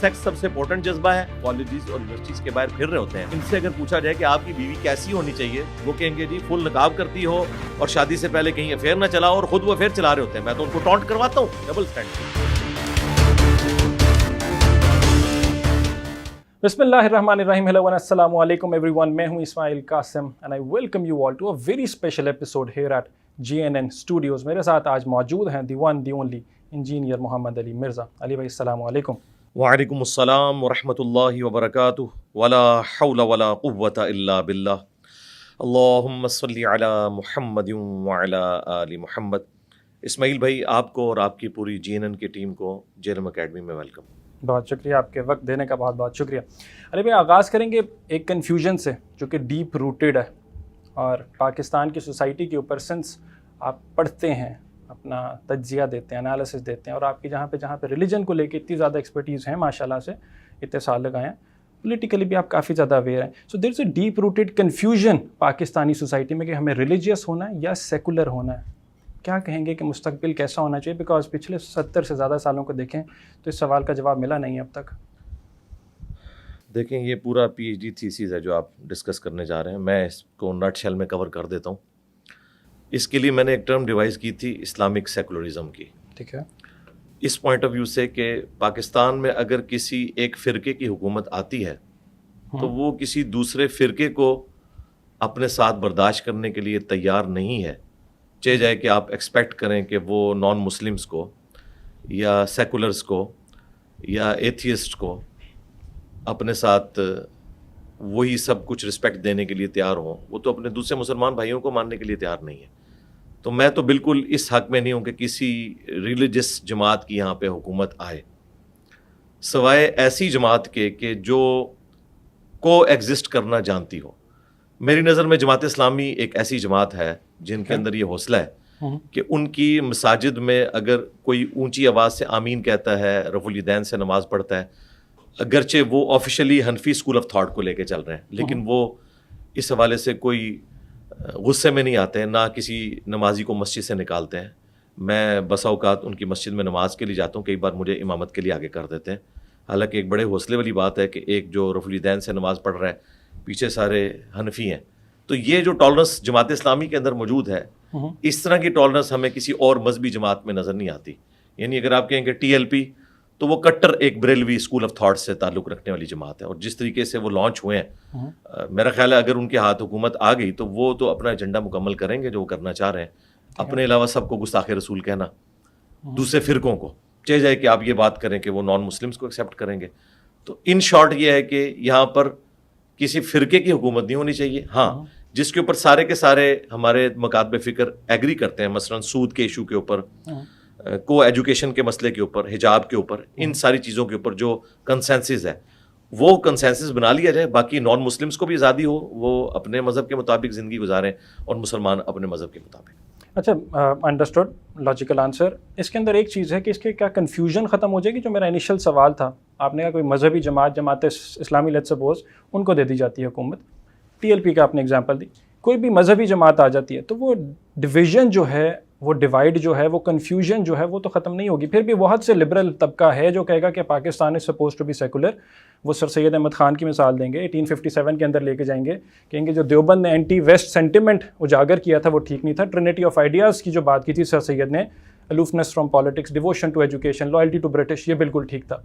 Sex سب سے important جذبہ ہے. کالجز اور یونیورسٹیز کے باہر پھر رہے ہوتے ہیں, ان سے اگر پوچھا جائے کہ آپ کی بیوی کیسی ہونی چاہیے, وہ کہیں گے جی فل نقاب کرتی ہو اور شادی سے پہلے کہیں افیئر نہ چلا, اور خود وہ افیئر چلا رہے ہوتے ہیں. میں تو ان کو ٹونٹ کرواتا ہوں. Double standard. بسم اللہ الرحمن الرحیم. ہیلو السلام علیکم ایوری ون. میں ہوں Ismail Qasim and I welcome you all to a very special episode here at GNN studios. میرے ساتھ آج موجود ہیں the one the only engineer Muhammad Ali Mirza. Ali بھائی السلام علیکم. وعلیکم السلام ورحمۃ اللہ وبرکاتہ. ولا حول ولا قوۃ الا باللہ. اللہم صلی علی محمد وعلی آل محمد. اسماعیل بھائی, آپ کو اور آپ کی پوری GNN کی ٹیم کو JLM اکیڈمی میں ویلکم. بہت شکریہ, آپ کے وقت دینے کا بہت بہت شکریہ. علی بھائی, آغاز کریں گے ایک کنفیوژن سے جو کہ ڈیپ روٹیڈ ہے اور پاکستان کی سوسائٹی کے اوپر سنس آپ پڑھتے ہیں, اپنا تجزیہ دیتے ہیں, انالیسس دیتے ہیں, اور آپ کی جہاں پہ ریلیجن کو لے کے اتنی زیادہ ایکسپرٹیز ہیں ماشاءاللہ سے, اتنے سال لگائے ہیں, پولیٹیکلی بھی آپ کافی زیادہ اویئر ہیں. So there is a deep rooted confusion Pakistani society میں کہ ہمیں ریلیجیس ہونا ہے یا سیکولر ہونا ہے. کیا کہیں گے کہ مستقبل کیسا ہونا چاہیے؟ بیکاز پچھلے 70 سے زیادہ سالوں کو دیکھیں تو اس سوال کا جواب ملا نہیں اب تک. دیکھیں, یہ پورا PhD تھیسیز ہے جو آپ ڈسکس کرنے جا رہے ہیں. میں اس کو نٹ شیل میں کور کر دیتا ہوں. اس کے لیے میں نے ایک ٹرم ڈیوائز کی تھی, اسلامک سیکولرزم کی. ٹھیک ہے. اس پوائنٹ آف ویو سے کہ پاکستان میں اگر کسی ایک فرقے کی حکومت آتی ہے تو وہ کسی دوسرے فرقے کو اپنے ساتھ برداشت کرنے کے لیے تیار نہیں ہے, چاہے جائے کہ آپ ایکسپیکٹ کریں کہ وہ نان مسلمس کو یا سیکولرز کو یا ایتھیسٹ کو اپنے ساتھ وہی سب کچھ رسپیکٹ دینے کے لیے تیار ہوں. وہ تو اپنے دوسرے مسلمان بھائیوں کو ماننے کے لیے تیار نہیں ہے. تو میں تو بالکل اس حق میں نہیں ہوں کہ کسی ریلیجس جماعت کی یہاں پہ حکومت آئے, سوائے ایسی جماعت کے کہ جو کو ایگزسٹ کرنا جانتی ہو. میری نظر میں جماعت اسلامی ایک ایسی جماعت ہے جن کے اندر یہ حوصلہ ہے کہ ان کی مساجد میں اگر کوئی اونچی آواز سے آمین کہتا ہے, رفع الیدین سے نماز پڑھتا ہے, اگرچہ وہ officially Hanafi school of thought کو لے کے چل رہے ہیں, لیکن وہ اس حوالے سے کوئی غصے میں نہیں آتے ہیں, نہ کسی نمازی کو مسجد سے نکالتے ہیں. میں بسا اوقات ان کی مسجد میں نماز کے لیے جاتا ہوں, کئی بار مجھے امامت کے لیے آگے کر دیتے ہیں. حالانکہ ایک بڑے حوصلے والی بات ہے کہ ایک جو رفع الیدین سے نماز پڑھ رہا ہے پیچھے سارے حنفی ہیں. تو یہ جو ٹالرنس جماعت اسلامی کے اندر موجود ہے, اس طرح کی ٹالرنس ہمیں کسی اور مذہبی جماعت میں نظر نہیں آتی. یعنی اگر آپ کہیں کہ TLP تو وہ کٹر ایک بریلوی اسکول آف تھاٹ سے تعلق رکھنے والی جماعت ہے, اور جس طریقے سے وہ لانچ ہوئے ہیں, میرا خیال ہے اگر ان کے ہاتھ حکومت آ گئی تو وہ تو اپنا ایجنڈا مکمل کریں گے جو وہ کرنا چاہ رہے ہیں. اپنے علاوہ سب کو گستاخ رسول کہنا, دوسرے فرقوں کو, چاہے جائے کہ آپ یہ بات کریں کہ وہ نان مسلمس کو ایکسیپٹ کریں گے. تو ان شارٹ یہ ہے کہ یہاں پر کسی فرقے کی حکومت نہیں ہونی چاہیے. ہاں, جس کے اوپر سارے کے سارے ہمارے مکاتب فکر ایگری کرتے ہیں, مثلا سود کے ایشو کے اوپر, کو ایجوکیشن کے مسئلے کے اوپر, حجاب کے اوپر, ان ساری چیزوں کے اوپر جو کنسنسس ہے وہ کنسنسس بنا لیا جائے. باقی نان مسلمس کو بھی آزادی ہو, وہ اپنے مذہب کے مطابق زندگی گزاریں اور مسلمان اپنے مذہب کے مطابق. اچھا, انڈرسٹوڈ, لاجیکل آنسر. اس کے اندر ایک چیز ہے کہ اس کے کیا کنفیوژن ختم ہو جائے گی. جو میرا انیشل سوال تھا, آپ نے کہا کوئی مذہبی جماعت اسلامی لیٹس سپوز ان کو دے دی جاتی ہے حکومت, TLP کا آپ نے اگزامپل دی, کوئی بھی مذہبی جماعت آ جاتی ہے تو وہ ڈویژن جو ہے, وہ ڈیوائڈ جو ہے, وہ کنفیوژن جو ہے وہ تو ختم نہیں ہوگی. پھر بھی بہت سے لبرل طبقہ ہے جو کہے گا کہ پاکستان از سپوز ٹو بی سیکولر. وہ سر سید احمد خان کی مثال دیں گے, 1857 کے اندر لے کے جائیں گے, کہیں گے جو دیوبند نے اینٹی ویسٹ سینٹیمنٹ اجاگر کیا تھا وہ ٹھیک نہیں تھا. ٹرینٹی آف آئیڈیاز کی جو بات کی تھی سر سید نے, aloofness from politics, devotion to education, loyalty to British, یہ بالکل ٹھیک تھا.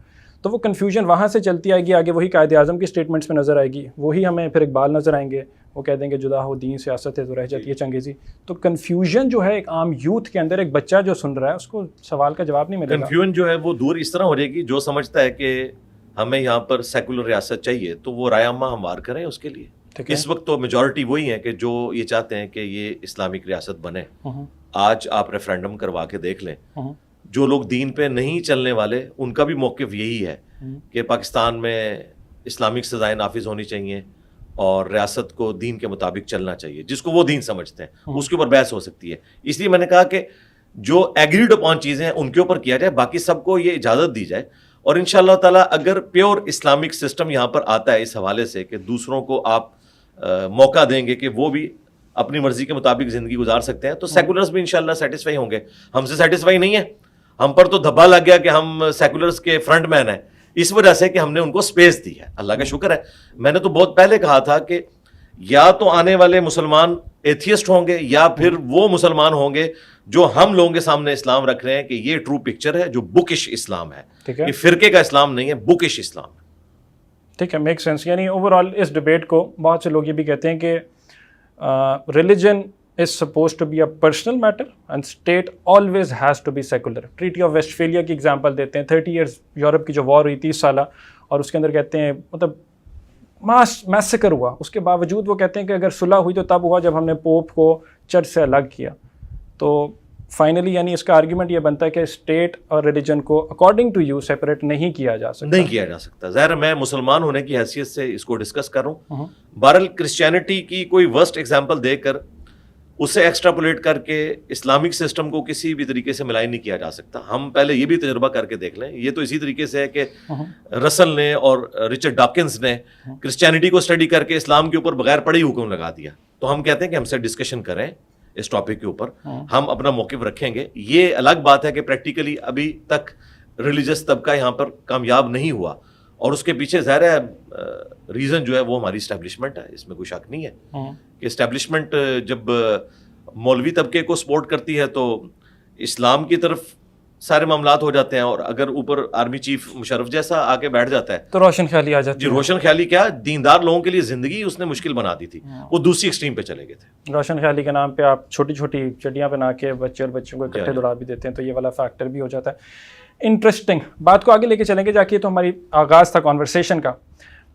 تو وہ کنفیوژن وہاں سے چلتی آئے گی, آگے وہی قائد اعظم کی اسٹیٹمنٹس میں نظر آئے گی, وہی ہمیں پھر اقبال نظر آئیں گے, وہ کہہ دیں گے جدا ہو دین سیاست ہے تو رہ جاتی ہے چنگیزی. تو کنفیوژن جو ہے ایک عام یوتھ کے اندر, ایک بچہ جو سن رہا ہے اس کو سوال کا جواب نہیں ملے گا. کنفیوژن جو ہے وہ دور اس طرح ہو جائے گی, جو سمجھتا ہے کہ ہمیں یہاں پر سیکولر ریاست چاہیے تو وہ رائے عامہ ہموار کریں اس کے لیے. اس وقت تو میجورٹی وہی ہے کہ جو یہ چاہتے ہیں کہ یہ اسلامک ریاست بنے. آج آپ ریفرینڈم کروا کے دیکھ لیں, جو لوگ دین پہ نہیں چلنے والے ان کا بھی موقف یہی ہے کہ پاکستان میں اسلامک سزائیں نافذ ہونی چاہیے اور ریاست کو دین کے مطابق چلنا چاہیے. جس کو وہ دین سمجھتے ہیں اس کے اوپر بحث ہو سکتی ہے. اس لیے میں نے کہا کہ جو ایگریڈ اپون چیزیں ہیں ان کے اوپر کیا جائے, باقی سب کو یہ اجازت دی جائے. اور انشاءاللہ تعالیٰ اگر پیور اسلامک سسٹم یہاں پر آتا ہے اس حوالے سے کہ دوسروں کو آپ موقع دیں گے کہ وہ بھی اپنی مرضی کے مطابق زندگی گزار سکتے ہیں, تو سیکولرز بھی انشاءاللہ سیٹسفائی ہوں گے. ہم سے سیٹسفائی نہیں ہے, ہم پر تو دھبا لگ گیا کہ ہم سیکولرز کے فرنٹ مین ہیں, اس وجہ سے کہ ہم نے ان کو سپیس دی ہے. اللہ کا شکر ہے. میں نے تو بہت پہلے کہا تھا کہ یا تو آنے والے مسلمان ایتھیسٹ ہوں گے یا پھر وہ مسلمان ہوں گے جو ہم لوگوں کے سامنے اسلام رکھ رہے ہیں کہ یہ ٹرو پکچر ہے جو بکش اسلام ہے. یہ فرقے کا اسلام نہیں ہے, بکش اسلام ہے. ٹھیک ہے, میک سینس. یعنی اوور آل اس ڈبیٹ کو بہت سے لوگ یہ بھی کہتے ہیں کہ religion is supposed to be a personal matter and state always has to be secular. Treaty of Westphalia کی ایگزامپل دیتے ہیں. 30 years یورپ کی جو وار ہوئی 30 سالہ, اور اس کے اندر کہتے ہیں مطلب میسیکر ہوا, اس کے باوجود وہ کہتے ہیں کہ اگر صلح ہوئی تو تب ہوا جب ہم نے پوپ کو چرچ سے الگ کیا. تو فائنلی یعنی اس کا آرگیومنٹ یہ بنتا ہے کہ اسٹیٹ اور ریلیجن کو اکارڈنگ ٹو یو سیپریٹ نہیں کیا جا سکتا. نہیں کیا جا سکتا. ظاہر میں مسلمان ہونے کی حیثیت سے اس کو ڈسکس کر رہا ہوں. بہرحال کرسچینٹی کی کوئی ورسٹ ایگزامپل دے کر اسے ایکسٹراپولیٹ کر کے اسلامک سسٹم کو کسی بھی طریقے سے ملائن نہیں کیا جا سکتا. ہم پہلے یہ بھی تجربہ کر کے دیکھ لیں. یہ تو اسی طریقے سے ہے کہ رسل نے اور رچرڈ ڈاکنز نے کرسچینٹی کو اسٹڈی کر کے اسلام کے اوپر بغیر پڑھے حکم لگا دیا. تو ہم کہتے ہیں کہ ہم سے ڈسکشن کریں اس ٹاپک کے اوپر, ہم اپنا موقف رکھیں گے. یہ الگ بات ہے کہ پریکٹیکلی ابھی تک ریلیجس طبقہ یہاں پر کامیاب نہیں ہوا, اور اس کے پیچھے ظاہر ہے ریزن جو ہے وہ ہماری اسٹیبلشمنٹ ہے. اس میں کوئی شک نہیں ہے کہ اسٹیبلشمنٹ جب مولوی طبقے کو سپورٹ کرتی ہے تو اسلام کی طرف سارے معاملات ہو جاتے ہیں, اور اگر اوپر آرمی چیف مشرف جیسا آ کے بیٹھ جاتا ہے تو روشن خیالی آ جاتی ہے. جی روشن خیالی کیا, دیندار لوگوں کے لیے زندگی اس نے مشکل بنا دی تھی. وہ دوسری ایکسٹریم پہ چلے گئے تھے. روشن خیالی کے نام پہ آپ چھوٹی چھوٹی چٹیاں بنا کے بچے اور بچوں کو اکٹھے دوڑا بھی دیتے ہیں, تو یہ والا فیکٹر بھی ہو جاتا ہے. انٹرسٹنگ بات کو آگے لے کے چلیں گے جا کے. تو ہماری آغاز تھا کانورسیشن کا.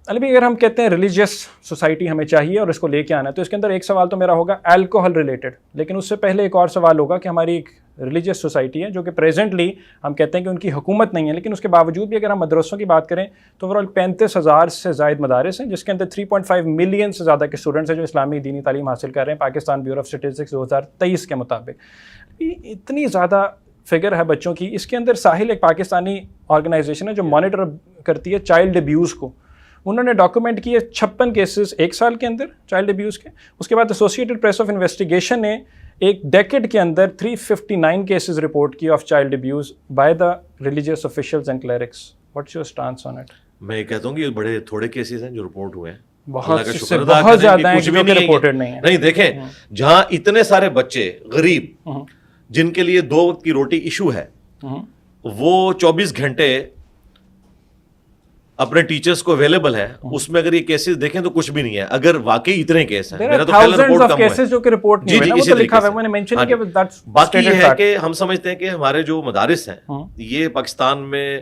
علی بھائی, اگر ہم کہتے ہیں ریلیجیس سوسائٹی ہمیں چاہیے اور اس کو لے کے آنا ہے, تو اس کے اندر ایک سوال تو میرا ہوگا الکوہل ریلیٹڈ, لیکن اس سے پہلے ایک اور سوال ہوگا کہ ہماری ایک ریلیجیس سوسائٹی ہے جو کہ پریزنٹلی ہم کہتے ہیں کہ ان کی حکومت نہیں ہے, لیکن اس کے باوجود بھی اگر ہم مدرسوں کی بات کریں تو اوور آل 35,000 سے زائد مدارس ہیں, جس کے اندر 3.5 ملین سے زیادہ کے اسٹوڈنٹس ہیں جو اسلامی دینی تعلیم حاصل کر رہے ہیں پاکستان بیورو آف اسٹیٹسٹکس 2023 کے مطابق. اتنی زیادہ فگر ہے بچوں کی. اس کے اندر ساحل ایک پاکستانی آرگنائزیشن ہے جو مانیٹر کرتی ہے چائلڈ ابیوز کو. انہوں نے ڈاکومنٹ کیے 56 کیسز ایک سال کے اندر چائلڈ ابیوز کے. اس کے بعد ایسوسیٹڈ پریس آف انویسٹیگیشن نے ایک ڈیکیڈ کے اندر 359 کیسز رپورٹ کیے of child abuse by the religious officials and clerics. What's your stance on it? میں یہ کہتا ہوں کہ یہ بڑے تھوڑے کیسز ہیں جو رپورٹ ہوئے ہیں, بہت زیادہ ہیں جو کہ رپورٹڈ نہیں ہیں. نہیں دیکھیں, جہاں اتنے سارے بچے غریب جن کے لیے 2 وقت کی روٹی ایشو ہے, وہ 24 گھنٹے اپنے ٹیچرز کو اویلیبل ہے, اس میں اگر یہ کیسز دیکھیں تو کچھ بھی نہیں ہے. اگر واقعی اتنے کیس ہیں, میرا تو خیال رپورٹ کم ہوا ہے جو کہ رپورٹ نہیں ہوئے, وہ تو لکھا ہوا ہے, میں نے مینشن کیا. باقی یہ ہے کہ ہم سمجھتے ہیں کہ ہمارے جو مدارس ہیں یہ پاکستان میں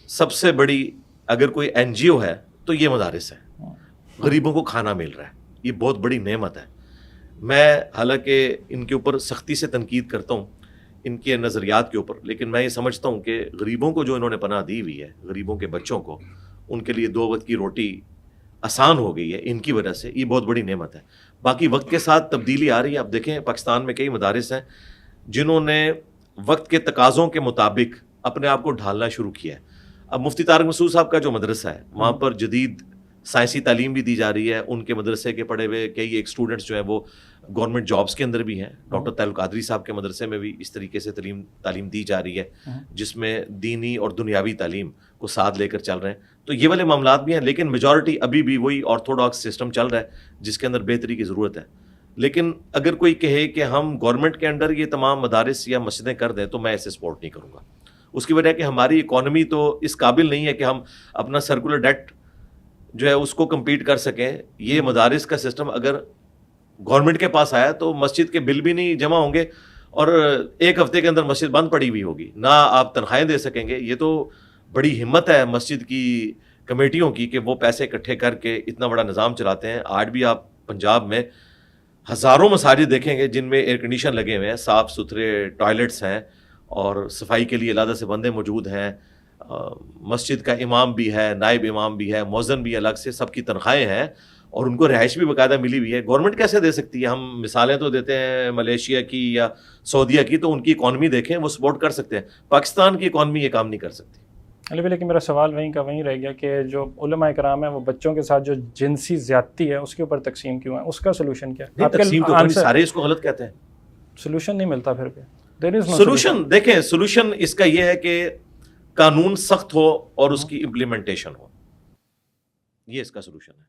سب سے بڑی اگر کوئی این جی او ہے تو یہ مدارس ہیں. غریبوں کو کھانا مل رہا ہے, یہ بہت بڑی نعمت ہے. میں حالانکہ ان کے اوپر سختی سے تنقید کرتا ہوں ان کے نظریات کے اوپر, لیکن میں یہ سمجھتا ہوں کہ غریبوں کو جو انہوں نے پناہ دی ہوئی ہے, غریبوں کے بچوں کو, ان کے لیے 2 وقت کی روٹی آسان ہو گئی ہے ان کی وجہ سے. یہ بہت بڑی نعمت ہے. باقی وقت کے ساتھ تبدیلی آ رہی ہے. اب دیکھیں پاکستان میں کئی مدارس ہیں جنہوں نے وقت کے تقاضوں کے مطابق اپنے آپ کو ڈھالنا شروع کیا ہے. اب مفتی طارق مسعود صاحب کا جو مدرسہ ہے وہاں پر جدید سائنسی تعلیم بھی دی جا رہی ہے. ان کے مدرسے کے پڑھے ہوئے کئی ایک اسٹوڈنٹس جو ہیں وہ گورنمنٹ جابس کے اندر بھی ہیں. ڈاکٹر طاہر القادری صاحب کے مدرسے میں بھی اس طریقے سے تعلیم دی جا رہی ہے جس میں دینی اور دنیاوی تعلیم کو ساتھ لے کر چل رہے ہیں. تو یہ والے معاملات بھی ہیں, لیکن میجورٹی ابھی بھی وہی آرتھوڈاکس سسٹم چل رہا ہے جس کے اندر بہتری کی ضرورت ہے. لیکن اگر کوئی کہے کہ ہم گورنمنٹ کے انڈر یہ تمام مدارس یا مسجدیں کر دیں تو میں اسے سپورٹ نہیں کروں گا. اس کی وجہ ہے کہ ہماری اکانومی تو اس قابل نہیں ہے کہ ہم اپنا سرکولر ڈیٹ جو ہے اس کو کمپیٹ کر سکیں. یہ مدارس کا سسٹم اگر گورنمنٹ کے پاس آیا تو مسجد کے بل بھی نہیں جمع ہوں گے اور 1 ہفتے کے اندر مسجد بند پڑی ہوئی ہوگی, نہ آپ تنخواہیں دے سکیں گے. یہ تو بڑی ہمت ہے مسجد کی کمیٹیوں کی کہ وہ پیسے اکٹھے کر کے اتنا بڑا نظام چلاتے ہیں. آج بھی آپ پنجاب میں ہزاروں مساجد دیکھیں گے جن میں ایئر کنڈیشن لگے ہوئے ہیں, صاف ستھرے ٹوائلٹس ہیں اور صفائی کے لیے علیحدہ سے بندے موجود ہیں. مسجد کا امام بھی ہے, نائب امام بھی ہے, مؤذن بھی الگ سے, سب کی تنخواہیں ہیں اور ان کو رہائش بھی باقاعدہ ملی ہوئی ہے. گورنمنٹ کیسے دے سکتی ہے؟ ہم مثالیں تو دیتے ہیں ملیشیا کی یا سعودیہ کی, تو ان کی اکانومی دیکھیں, وہ سپورٹ کر سکتے ہیں. پاکستان کی اکانومی یہ کام نہیں کر سکتی. لیکن میرا سوال وہیں کا وہیں رہ گیا کہ جو علماء کرام ہیں وہ بچوں کے ساتھ جو جنسی زیادتی ہے اس کے اوپر تقسیم کیوں ہے, اس کا سولوشن کیا ہے؟ تقسیم تو سارے اس کو غلط کہتے ہیں. سولوشن نہیں ملتا پھر بھی. سولوشن دیکھیں, سولوشن اس کا یہ ہے کہ قانون سخت ہو اور اس کی امپلیمنٹیشن ہو. یہ اس کا سلوشن ہے.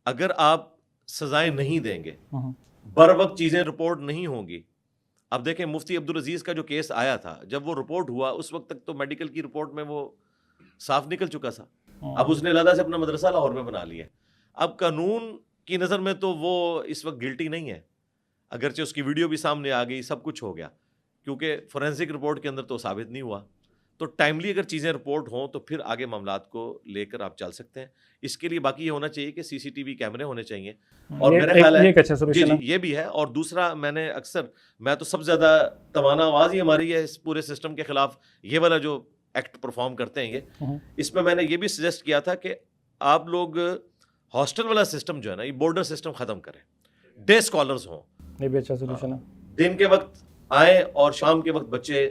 اگر آپ سزائیں نہیں دیں گے, بر وقت چیزیں رپورٹ نہیں ہوں گی. اب دیکھیں مفتی عبدالعزیز کا جو کیس آیا تھا, جب وہ رپورٹ ہوا اس وقت تک تو میڈیکل کی رپورٹ میں وہ صاف نکل چکا تھا. اب اس نے علیحدہ سے اپنا مدرسہ لاہور میں بنا لیا. اب قانون کی نظر میں تو وہ اس وقت گلٹی نہیں ہے, اگرچہ اس کی ویڈیو بھی سامنے آ گئی, سب کچھ ہو گیا, کیونکہ فورینسک رپورٹ کے اندر تو ثابت نہیں ہوا. تو ٹائملی اگر چیزیں رپورٹ ہوں تو پھر آگے معاملات کو لے کر آپ چل سکتے ہیں. اس کے لیے باقی یہ ہونا چاہیے کہ سی سی ٹی وی کیمرے ہونے چاہیے, اور میرا خیال ہے جی یہ بھی ہے. اور دوسرا میں تو سب سے زیادہ توانا آواز ہی ہماری ہے اس پورے سسٹم کے خلاف, یہ والا جو ایکٹ پرفارم کرتے ہیں یہ. اس میں میں نے یہ بھی سجیسٹ کیا تھا کہ آپ لوگ ہاسٹل والا سسٹم جو ہے نا, یہ بورڈر سسٹم ختم کریں, ڈے اسکالرز ہوں. یہ بھی اچھا سولوشن ہے. دن کے وقت آئیں اور شام کے وقت بچے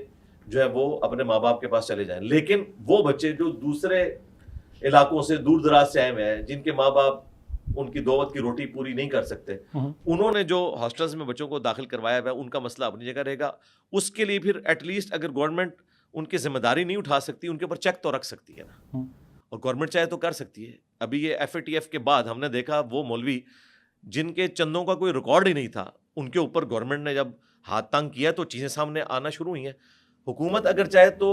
جو ہے وہ اپنے ماں باپ کے پاس چلے جائیں. لیکن وہ بچے جو دوسرے علاقوں سے دور دراز سے آئے ہوئے ہیں, جن کے ماں باپ ان کی دو وقت کی روٹی پوری نہیں کر سکتے, انہوں نے جو ہاسٹلز میں بچوں کو داخل کروایا ہوا ہے, ان کا مسئلہ اپنی جگہ رہے گا. اس کے لیے پھر ایٹ لیسٹ اگر گورنمنٹ ان کی ذمہ داری نہیں اٹھا سکتی, ان کے اوپر چیک تو رکھ سکتی ہے نا, اور گورنمنٹ چاہے تو کر سکتی ہے. ابھی یہ ایف اے ٹی ایف کے بعد ہم نے دیکھا وہ مولوی جن کے چندوں کا کوئی ریکارڈ ہی نہیں تھا, ان کے اوپر گورنمنٹ نے جب ہاتھ تنگ کیا تو چیزیں سامنے آنا شروع ہوئی ہیں. حکومت اگر چاہے تو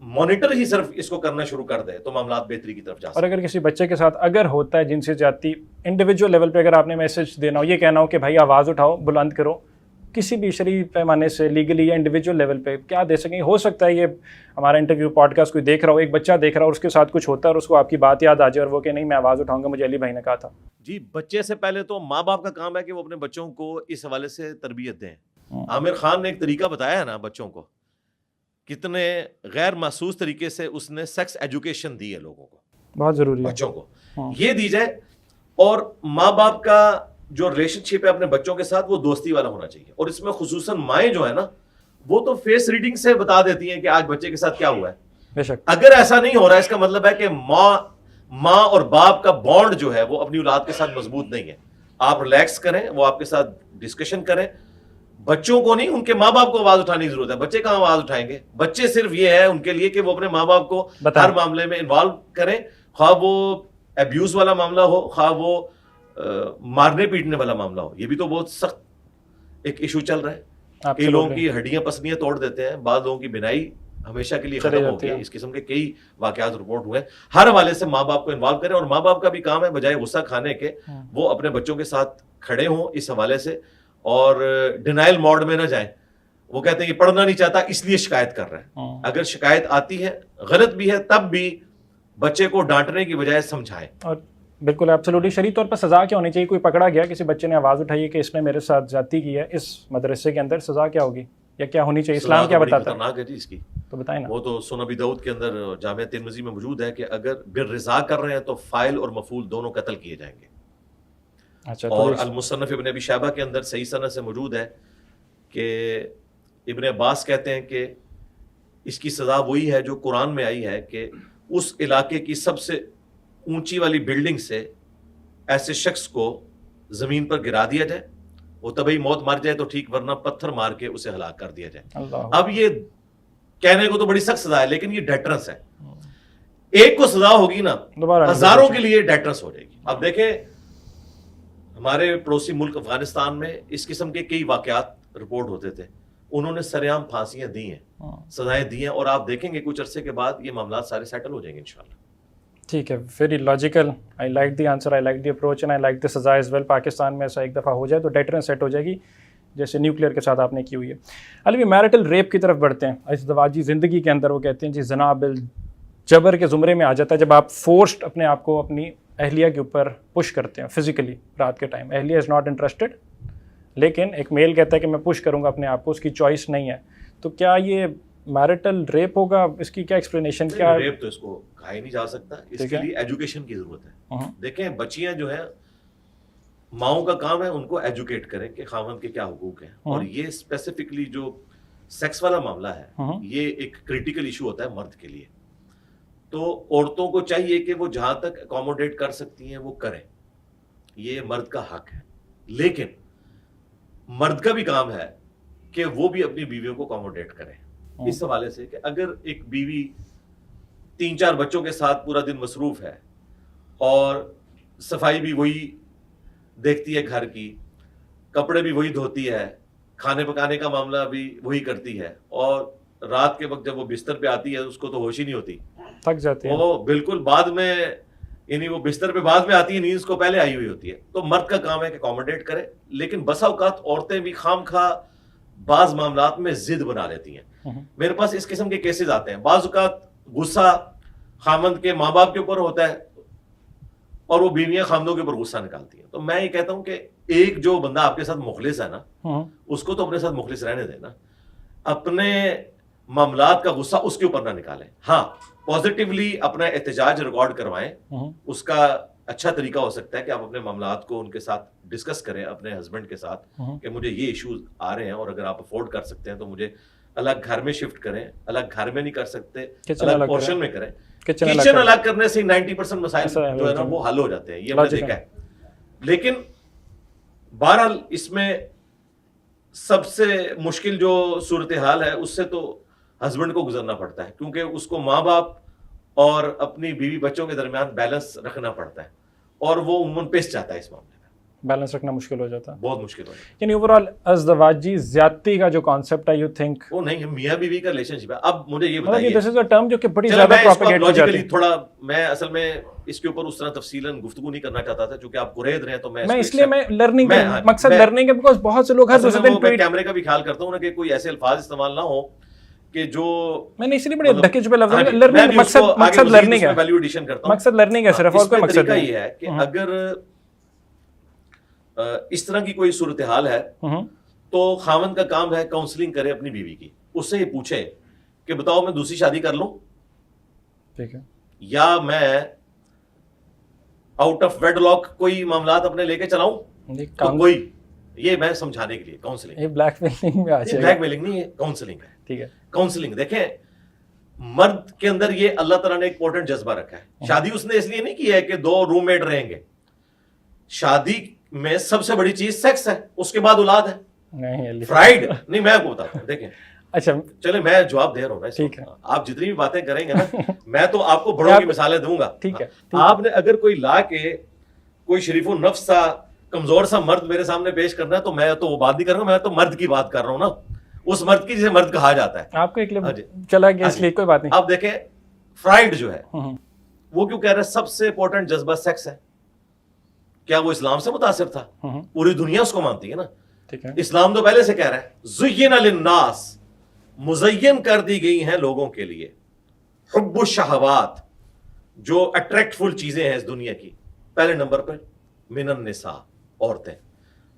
مانیٹر ہی صرف اس کو کرنا شروع کر دے تو معاملات بہتری کی طرف جا سکتے ہیں. اور اگر کسی بچے کے ساتھ اگر ہوتا ہے جنسی زیادتی, انڈیویجول لیول پہ اگر آپ نے میسج دینا ہو, یہ کہنا ہو کہ بھائی آواز اٹھاؤ, بلند کرو, کسی بھی شرعی پیمانے سے لیگلی یا انڈیویجول لیول پہ کیا دے سکیں؟ ہو سکتا ہے یہ ہمارا انٹرویو پوڈ کاسٹ کوئی دیکھ رہا ہو, ایک بچہ دیکھ رہا ہو اور اس کے ساتھ کچھ ہوتا ہے اور اس کو آپ کی بات یاد آ جائے اور وہ کہ نہیں میں آواز اٹھاؤں گا, مجھے علی بھائی نے کہا تھا. جی بچے سے پہلے تو ماں باپ کا کام ہے کہ وہ اپنے بچوں کو اس حوالے سے تربیت دیں. عامر خان نے ایک طریقہ بتایا ہے نا بچوں کو, کتنے غیر محسوس طریقے سے اس نے سیکس ایجوکیشن دی ہے لوگوں کو, بہت ضروری ہے بچوں کو یہ دی جائے. اور ماں باپ کا جو ریلیشن شپ ہے اپنے بچوں کے ساتھ وہ دوستی والا ہونا چاہیے. اور اس میں خصوصاً مائیں جو ہے نا, وہ تو فیس ریڈنگ سے بتا دیتی ہیں کہ آج بچے کے ساتھ کیا ہوا ہے. بے شک اگر ایسا نہیں ہو رہا ہے اس کا مطلب ہے کہ ماں اور باپ کا بانڈ جو ہے وہ اپنی اولاد کے ساتھ مضبوط نہیں ہے. آپ ریلیکس کریں, وہ آپ کے ساتھ ڈسکشن کریں. بچوں کو نہیں, ان کے ماں باپ کو آواز اٹھانے کی ضرورت ہے. بچے کہاں آواز اٹھائیں گے؟ بچے صرف یہ ہے ان کے لیے کہ وہ اپنے ماں باپ کو ہر معاملے میں انوالو کریں, خواہ وہ ایبیوز والا معاملہ ہو, خواہ وہ مارنے پیٹنے والا معاملہ ہو. یہ بھی تو بہت سخت ایک ایشو چل رہا ہے. کئی لوگوں کی ہڈیاں پسلیاں توڑ دیتے ہیں, بعض لوگوں کی بینائی ہمیشہ کے لیے ختم ہو گئی. اس قسم کے کئی واقعات رپورٹ ہوئے. ہر حوالے سے ماں باپ کو انوالو کریں, اور ماں باپ کا بھی کام ہے بجائے غصہ کھانے کے وہ اپنے بچوں کے ساتھ کھڑے ہوں اس حوالے سے, اور ڈینائل موڈ میں نہ جائیں. وہ کہتے ہیں کہ پڑھنا نہیں چاہتا اس لیے شکایت کر رہے ہیں. اگر شکایت آتی ہے غلط بھی ہے تب بھی بچے کو ڈانٹنے کی بجائے سمجھائیں. اور بالکل ایبسولوٹلی شرعی طور پر سزا کیا ہونی چاہیے؟ کوئی پکڑا گیا, کسی بچے نے آواز اٹھائی کہ اس نے میرے ساتھ زیادتی کی ہے اس مدرسے کے اندر, سزا کیا ہوگی یا کیا ہونی چاہیے؟ اسلام کیا بتاتا ہے؟ خطرناک ہے جی اس کی, تو بتائیں نا. وہ تو سنن ابی داؤد کے اندر جامع ترمذی میں موجود ہے کہ اگر بالرضا کر رہے ہیں تو فاعل اور مفعول دونوں قتل کیے جائیں گے. اچھا, اور المصنف ابن ابی شیبہ کے اندر صحیح سند سے موجود ہے کہ ابن عباس کہتے ہیں کہ اس کی سزا وہی ہے جو قرآن میں آئی ہے کہ اس علاقے کی سب سے اونچی والی بلڈنگ سے ایسے شخص کو زمین پر گرا دیا جائے, وہ طبعی موت مر جائے تو ٹھیک, ورنہ پتھر مار کے اسے ہلاک کر دیا جائے. اب یہ کہنے کو تو بڑی سخت سزا ہے لیکن یہ ڈیٹرنس ہے. ایک کو سزا ہوگی نا, ہزاروں کے لیے ڈیٹرنس ہو جائے گی. اب دیکھیں ہمارے پڑوسی ملک افغانستان میں اس قسم کے کئی واقعات رپورٹ ہوتے تھے, انہوں نے سرعام پھانسیاں دی ہیں, سزائیں دی ہیں, اور آپ دیکھیں گے کچھ عرصے کے بعد یہ معاملات سارے سیٹل ہو جائیں گے انشاءاللہ. ٹھیک ہے, very logical. I like the answer, I like the approach and I like the سزا ایز ویل. پاکستان میں ایسا ایک دفعہ ہو جائے تو ڈیٹرنس سیٹ ہو جائے گی جیسے نیوکلیئر کے ساتھ آپ نے کی ہوئی ہے. علی بھی میرٹل ریپ کی طرف بڑھتے ہیں. ازدواجی زندگی کے اندر وہ کہتے ہیں جی زنا بالجبر کے زمرے میں آ جاتا ہے جب آپ فورسڈ اپنے آپ کو اپنی اہلیہ کے اوپر پش کرتے ہیں فزیکلی رات کے ٹائم. اہلیہ از ناٹ انٹرسٹڈ, لیکن ایک میل کہتا ہے کہ میں پش کروں گا اپنے آپ کو, اس کی چوائس نہیں ہے. تو کیا یہ میرٹل ریپ ہوگا؟ اس کی کیا ایکسپلینیشن کیا ہے؟ ریپ تو اس کو کہا ہی نہیں جا سکتا, اس کے لیے ایجوکیشن کی ضرورت ہے. دیکھیں بچیاں جو ہیں ماؤں کا کام ہے ان کو ایجوکیٹ کریں کہ خاوند کے کیا حقوق ہیں, اور یہ اسپیسیفکلی جو سیکس والا معاملہ ہے یہ ایک کریٹیکل ایشو ہوتا ہے مرد کے لیے. تو عورتوں کو چاہیے کہ وہ جہاں تک اکوموڈیٹ کر سکتی ہیں وہ کریں, یہ مرد کا حق ہے. لیکن مرد کا بھی کام ہے کہ وہ بھی اپنی بیویوں کو اکوموڈیٹ کریں. اس حوالے سے کہ اگر ایک بیوی 3-4 بچوں کے ساتھ پورا دن مصروف ہے اور صفائی بھی وہی دیکھتی ہے گھر کی, کپڑے بھی وہی دھوتی ہے, کھانے پکانے کا معاملہ بھی وہی کرتی ہے, اور رات کے وقت جب وہ بستر پہ آتی ہے اس کو تو ہوش ہی نہیں ہوتی, تھک جاتی ہے وہ بالکل بعد میں, یعنی وہ بستر پہ بعد میں آتی ہے, نیند اس کو پہلے آئی ہوئی ہوتی ہے. تو مرد کا کام ہے کہ اکوموڈیٹ کرے, لیکن بسا اوقات عورتیں بھی خام خواہ بعض معاملات میں ضد بنا لیتی ہیں. میرے پاس اس قسم کے کیسز آتے ہیں. بعض اوقات غصہ خامند کے ماں باپ کے اوپر ہوتا ہے اور وہ بیویاں خامدوں کے اوپر غصہ نکالتی ہیں. تو میں یہ کہتا ہوں کہ ایک جو بندہ آپ کے ساتھ مخلص ہے نا, اس کو تو اپنے ساتھ مخلص رہنے دینا, اپنے معاملات کا غصہ اس کے اوپر نہ نکالیں. ہاں, پازیٹیولی اپنا احتجاج ریکارڈ کروائیں. اس کا اچھا طریقہ ہو سکتا ہے کہ آپ اپنے معاملات کو ان کے ساتھ ڈسکس کریں, اپنے ہسبینڈ کے ساتھ, کہ مجھے یہ ایشوز آ رہے ہیں اور اگر آپ افورڈ کر سکتے ہیں تو مجھے الگ گھر میں شفٹ کریں. الگ گھر میں نہیں کر سکتے, الگ پورشن میں کریں. کچن الگ کرنے سے 90% مسائل جو ہے نا وہ حل ہو جاتے ہیں, یہ میں نے دیکھا ہے. لیکن بہرحال اس میں سب سے مشکل جو صورتحال ہے اس سے تو ہسبینڈ کو گزرنا پڑتا ہے, کیونکہ اس کو ماں باپ اور اپنی بیوی بچوں کے درمیان بیلنس رکھنا پڑتا ہے, اور وہ عموماً پیس جاتا ہے اس معاملے میں. بیلنس رکھنا مشکل ہو جاتا ہے, بہت مشکل ہو جاتا ہے. یعنی اوور آل ازدواجی زیادتی کا جو کانسیپٹ ہے, یو تھنک وہ نہیں ہے, میاں بیوی کا ریلیشن شپ ہے. اب مجھے یہ بتائیے, دس از اے ٹرم جو کہ بڑی زیادہ پروپیگیٹ کی جاتی ہے. تھوڑا میں اصل میں اس کے اوپر اس طرح تفصیلاً گفتگو نہیں کرنا چاہتا تھا, چونکہ آپ قریب رہے ہیں تو میں اس لیے میں لرننگ مقصد لرننگ ہے, بیکاز بہت سے لوگ ہر دوسرے دن کیمرے کا بھی خیال کرتا ہوں نا کہ کوئی ایسے الفاظ استعمال نہ ہو کہ جو میں نے اس لیے بڑے ڈھکے پہ لفظ لرننگ, مقصد لرننگ ہے, ویلیو ایڈیشن کرتا ہوں. مقصد لرننگ ہے صرف, اور کوئی مقصد نہیں. یہ ہے کہ اگر اس طرح کی کوئی صورتحال ہے تو خاوند کا کام ہے کاؤنسلنگ کرے اپنی بیوی کی, اس سے یہ پوچھے کہ بتاؤ میں دوسری شادی کر لوں, ٹھیک ہے, یا میں آؤٹ آف ویڈ لاک کوئی معاملات اپنے لے کے چلاؤں. تو کوئی یہ میں سمجھانے کے لیے کاؤنسلنگ, یہ بلیک میلنگ میں آ جائے گا. بلیک میلنگ نہیں ہے, کاؤنسلنگ ہے. ٹھیک ہے, کاؤنسلنگ. دیکھیں مرد کے اندر یہ اللہ تعالیٰ نے ایک امپورٹنٹ جذبہ رکھا ہے. شادی اس نے اس لیے نہیں کی ہے کہ 2 روم میٹ رہیں گے. شادی میں سب سے بڑی چیز سیکس ہے, اس کے بعد اولاد ہے. فرائیڈ نہیں, میں آپ کو بتاتا ہوں. دیکھیں, اچھا چلے میں جواب دے رہا ہوں نا, ٹھیک ہے, آپ جتنی بھی باتیں کریں گے نا میں تو آپ کو بڑوں کی مثالیں دوں گا. ٹھیک ہے, آپ نے اگر کوئی لا کے کوئی شریف النفس سا کمزور سا مرد میرے سامنے پیش کرنا ہے تو میں تو وہ بات نہیں کر رہا ہوں, میں تو مرد کی بات کر رہا ہوں نا, اس مرد کی جسے مرد کہا جاتا ہے. آپ کو ایک چلا گیا اس لیے کوئی بات نہیں. آپ دیکھیں فرائیڈ جو ہے وہ کیوں کہہ رہا ہے سب سے امپورٹنٹ جذبہ سیکس ہے. کیا وہ اسلام سے متاثر تھا؟ پوری دنیا اس کو مانتی ہے نا. اسلام تو پہلے سے کہہ رہا ہے زین للناس, مزین کر دی گئی ہیں لوگوں کے لیے حب الشہوات, جو اٹریکٹفل چیزیں ہیں اس دنیا کی. پہلے نمبر پر من النساء, عورتیں.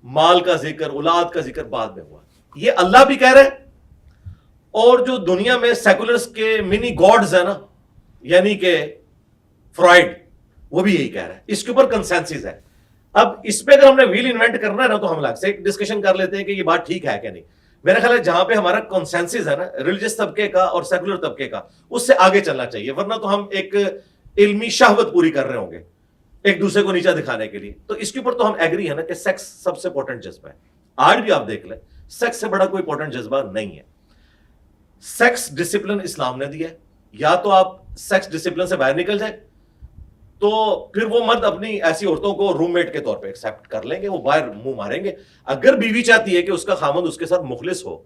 مال کا ذکر, اولاد کا ذکر بعد میں ہوا. یہ اللہ بھی کہہ رہے ہیں, اور جو دنیا میں سیکولرز کے منی گاڈز ہیں نا, یعنی کہ فرائیڈ, وہ بھی یہی کہہ رہا ہے. اس کے اوپر کنسنسس ہے. اب اس پہ اگر ہم نے ویل انوینٹ کرنا ہے نا تو ہم الگ سے ڈسکشن کر لیتے ہیں کہ یہ بات ٹھیک ہے کہ نہیں. میرا خیال ہے جہاں پہ ہمارا کنسنسس ہے نا ریلیجس طبقے کا اور سیکولر طبقے کا, اس سے آگے چلنا چاہیے, ورنہ تو ہم ایک علمی شہوت پوری کر رہے ہوں گے ایک دوسرے کو نیچا دکھانے کے لیے. تو اس کے اوپر تو ہم ایگری ہے نا کہ سیکس سب سے امپورٹنٹ جذبہ ہے. آج بھی آپ دیکھ لیں سیکس سے بڑا کوئی امپورٹنٹ جذبہ نہیں ہے. سیکس ڈسپلن اسلام نے دیا ہے, یا تو آپ سیکس ڈسپلن سے باہر نکل جائیں تو پھر وہ مرد اپنی ایسی عورتوں کو روم میٹ کے طور پہ ایکسیپٹ کر لیں گے, وہ باہر منہ ماریں گے. اگر بیوی چاہتی ہے کہ اس کا خامند اس کے ساتھ مخلص ہو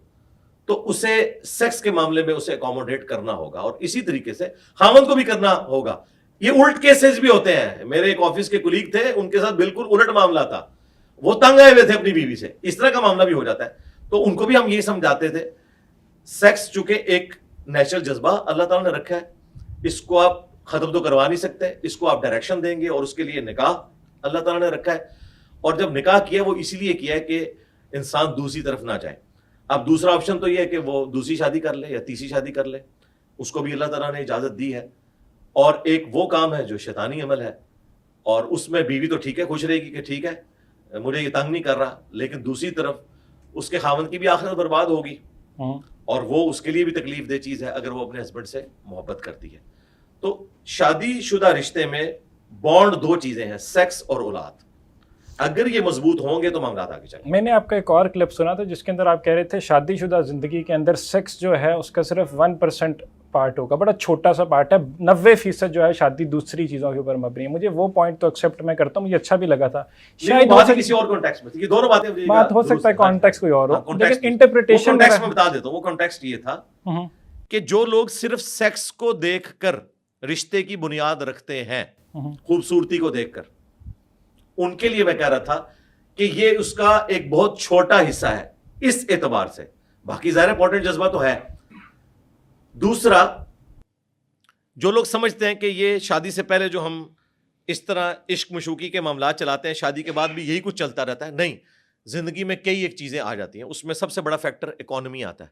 تو اسے سیکس کے معاملے میں اسے اکوموڈیٹ کرنا ہوگا, اور اسی طریقے سے خامند کو بھی کرنا ہوگا. یہ الٹ کیسز بھی ہوتے ہیں. میرے ایک آفس کے کولیگ تھے, ان کے ساتھ بالکل الٹ معاملہ تھا, وہ تنگ آئے ہوئے تھے اپنی بیوی سے. اس طرح کا معاملہ بھی ہو جاتا ہے. تو ان کو بھی ہم یہی سمجھاتے تھے سیکس چونکہ ایک نیچرل جذبہ اللہ تعالیٰ نے رکھا ہے, اس کو آپ ختم تو کروا نہیں سکتے, اس کو آپ ڈائریکشن دیں گے, اور اس کے لیے نکاح اللہ تعالیٰ نے رکھا ہے. اور جب نکاح کیا وہ اسی لیے کیا ہے کہ انسان دوسری طرف نہ جائے. اب دوسرا آپشن تو یہ ہے کہ وہ دوسری شادی کر لے یا تیسری شادی کر لے, اس کو بھی اللہ تعالیٰ نے اجازت دی ہے. اور ایک وہ کام ہے جو شیطانی عمل ہے, اور اس میں بیوی تو ٹھیک ہے خوش رہے گی کہ ٹھیک ہے مجھے یہ تنگ نہیں کر رہا, لیکن دوسری طرف اس کے خاوند کی بھی آخرت برباد ہوگی, اور وہ اس کے لیے بھی تکلیف دہ چیز ہے اگر وہ اپنے ہسبینڈ سے محبت کرتی ہے. تو شادی شدہ رشتے میں بانڈ 2 چیزیں ہیں, سیکس اور اولاد. اگر یہ مضبوط ہوں گے تو معاملات آگے چلیں گے۔ میں نے آپ کا ایک اور کلپ سنا تھا جس کے اندر آپ کہہ رہے تھے شادی شدہ زندگی کے اندر سیکس جو ہے اس کا صرف 1% پارٹ ہوگا، بڑا چھوٹا سا پارٹ ہے، 90% جو ہے شادی دوسری چیزوں کے اوپر مبنی ہے۔ مجھے وہ پوائنٹ تو ایکسیپٹ میں کرتا ہوں، مجھے اچھا بھی لگا تھا، شاید کسی اور کانٹیکسٹ میں تھی، یہ دونوں باتیں بات ہو سکتا ہے کانٹیکسٹ کوئی اور ہو، لیکن انٹرپریٹیشن میں بتا دیتا ہوں۔ وہ کانٹیکسٹ یہ تھا کہ جو لوگ صرف سیکس کو دیکھ کر رشتے کی بنیاد رکھتے ہیں، خوبصورتی کو دیکھ کر، ان کے لیے میں کہہ رہا تھا کہ یہ اس کا ایک بہت چھوٹا حصہ ہے اس اعتبار سے، باقی ظاہر امپورٹنٹ جذبہ تو ہے۔ دوسرا، جو لوگ سمجھتے ہیں کہ یہ شادی سے پہلے جو ہم اس طرح عشق مشوقی کے معاملات چلاتے ہیں، شادی کے بعد بھی یہی کچھ چلتا رہتا ہے، نہیں، زندگی میں کئی ایک چیزیں آ جاتی ہیں، اس میں سب سے بڑا فیکٹر اکانومی آتا ہے۔